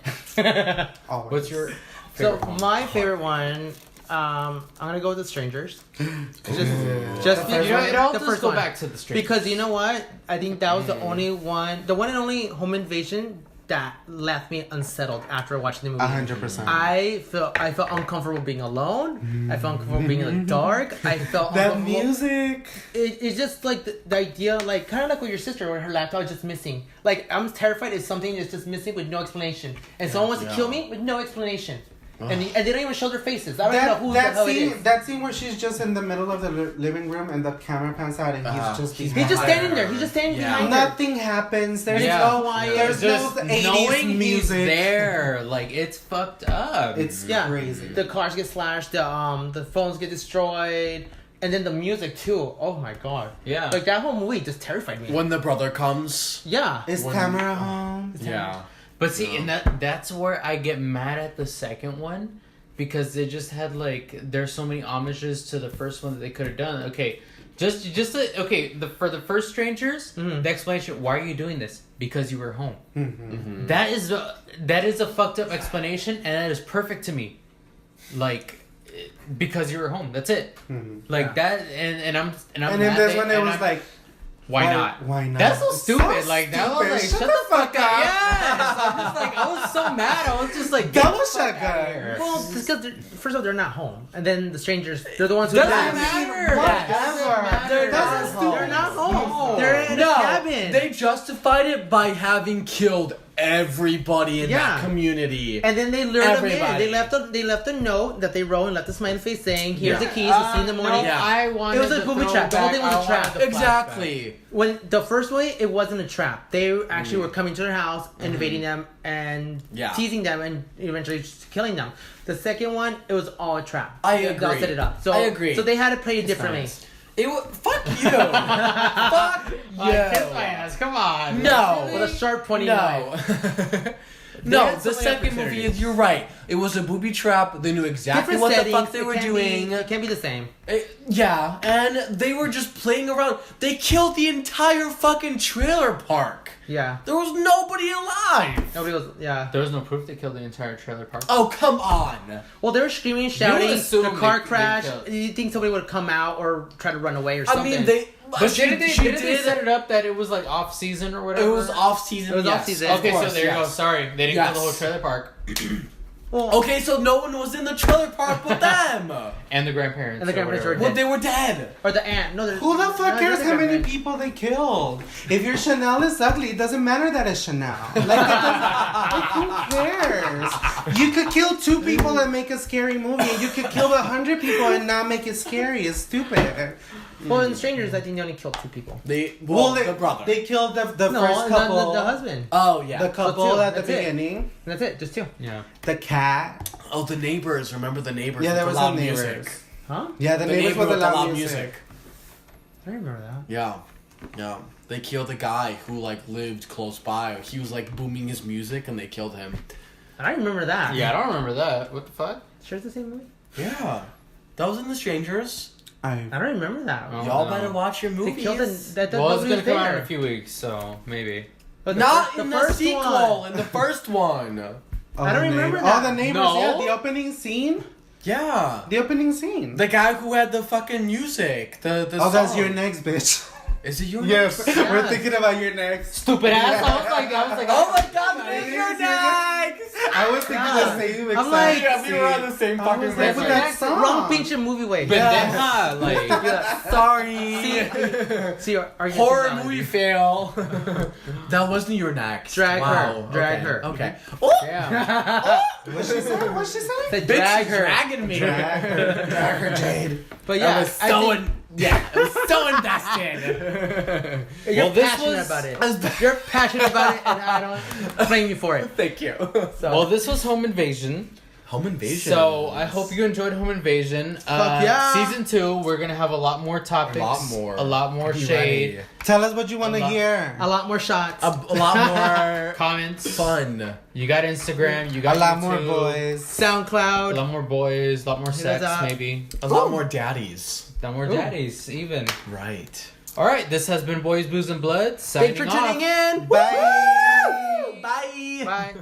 Always. What's your So favorite one? my favorite one, I'm gonna go with The Strangers. Just The first You know, it all the just first go one. back to the street. Because you know what? I think that was the only one, the one and only home invasion that left me unsettled after watching the movie. 100%. I felt uncomfortable being alone. I felt uncomfortable being in the dark. I felt That uncomfortable. music. It's just like the idea, like kind of like with your sister, where her laptop is just missing. Like I'm terrified if something is just missing with no explanation, and someone wants to Yeah. kill me with no explanation. and they don't even show their faces. I don't even know who the hell it is. That scene where she's just in the middle of the living room and the camera pans out and he's just standing there. He's just standing behind her. Nothing happens. There's there's no 80s music. He's there, like it's fucked up. It's crazy. The cars get slashed. The phones get destroyed. And then the music too. Oh my god. Yeah. Like that whole movie just terrified me. When the brother comes. Yeah. Is Tamara home? Yeah. But see, and that's where I get mad at the second one, because they just had like there's so many homages to the first one that they could have done. Okay, for the first Strangers, the explanation: why are you doing this? Because you were home. Mm-hmm. That is a fucked up explanation, and that is perfect to me. Like, because you were home. That's it. Mm-hmm. Like that, and I'm And then there's when it was like. Why not? Why not? That's so stupid. So like that was like stupid. shut the fuck up. Yes. I'm just like I was so mad. I was just like double shotgun. Well, because first of all, they're not home, and then the strangers, they're the ones who Doesn't died. matter. Whatever. They're not home. No. They're in a cabin. They justified it by having killed everybody in that community. And then they lured them in. Everybody. They left a note that they wrote and left a smiley face saying, "Here's the keys. We'll see you in the morning." No, Yeah. I wanted It was a booby trap. The whole thing was a trap. Exactly. When the first way, it wasn't a trap. They actually were coming to their house, invading them, and teasing them, and eventually just killing them. The second one, it was all a trap. I They all agree. set it up. So I agree. So they had to play it differently. Nice. It was fuck you. Fuck you. Kiss my ass. Come on. No. With a sharp pointy knife. No. No, had so the many second movie opportunities. is, you're right. It was a booby trap. They knew exactly Different what settings. the fuck they were doing. It can't be the same. Yeah, and they were just playing around. They killed the entire fucking trailer park. Yeah. There was nobody alive. Nobody was. Yeah. There was no proof they killed the entire trailer park. Oh, come on. Well, they were screaming, shouting. assume The car they crashed. killed. You think somebody would come out or try to run away or I something? mean, they... But she didn't they set it up that it was like off season or whatever? It was off season. It was yes, off season. of Okay, course, so there you go. yes. Sorry, they didn't Yes. kill the whole trailer park Well, Okay, so no one was in the trailer park with them. and the grandparents. And the or grandparents whatever. were Well, they were dead. or the aunt. No, Who the fuck no, cares the how many grandparents. people they killed? If your Chanel is ugly, it doesn't matter that it's Chanel. Like who cares? You could kill 2 people and make a scary movie, and you could kill 100 people and not make it scary. It's stupid. Well, in Strangers, I think they only killed 2 people. The brother. They killed the No, first couple. the husband. Oh, yeah. The couple two, at the that's it. beginning. And that's it. Just 2. Yeah. The cat. Oh, the neighbors. Remember the neighbors? Yeah, there with was the some loud neighbors. music. Huh? Yeah, the neighbors with the loud music. I don't remember that. Yeah. Yeah. They killed a guy who, like, lived close by. He was, like, booming his music, and they killed him. I don't remember that. Yeah, I don't remember that. What the fuck? Sure, it's the same movie. Yeah. That was in The Strangers. I don't remember that. Oh, Y'all no. better watch your They movies. killed that. Well, it's nobody gonna was come out there. in a few weeks, so maybe. But Not in the first sequel. one. In the first one. Oh, I don't the remember neighbor- that. Oh, the neighbors. No. Yeah, the opening scene. Yeah. The opening scene. The guy who had the fucking music. The Oh, that's song. your next, bitch. Is it your Yes, next? we're thinking about your next. Stupid ass. I was like, Oh my god, It it's is your your next! I was thinking the same exact I'm like- Yeah, we were on the same I fucking was like, with wavelength. that song. Wrong pinche movie way. Pendeja, like. Sorry. See, are you Horror technology? movie fail. That wasn't your next. Drag Wow. her. Drag Okay. her. Okay. Oh! Yeah. What's she say? What's she say? Said Bitch, drag her. dragging me. Drag her. Drag her, Jade. But yeah, I was I so think I was so invested. you're Well, this passionate was- about it. You're passionate about it, and I don't blame you for it. Thank you. So, Well, this was Home Invasion. Home Invasion. So I hope you enjoyed Home Invasion. yeah. Season 2, we're gonna have a lot more topics, A lot more shade, ready. Tell us what you want to A lot- hear. a lot more shots. A lot more comments. fun. You got Instagram. You A got lot more YouTube, boys. A SoundCloud. lot more boys. A lot more Hit sex, us up. maybe. A lot more daddies. A lot more Ooh. daddies, even. Right. All right, this has been Boys, Booze, and Blood. Thanks for signing off. tuning in. Bye. Bye. Bye.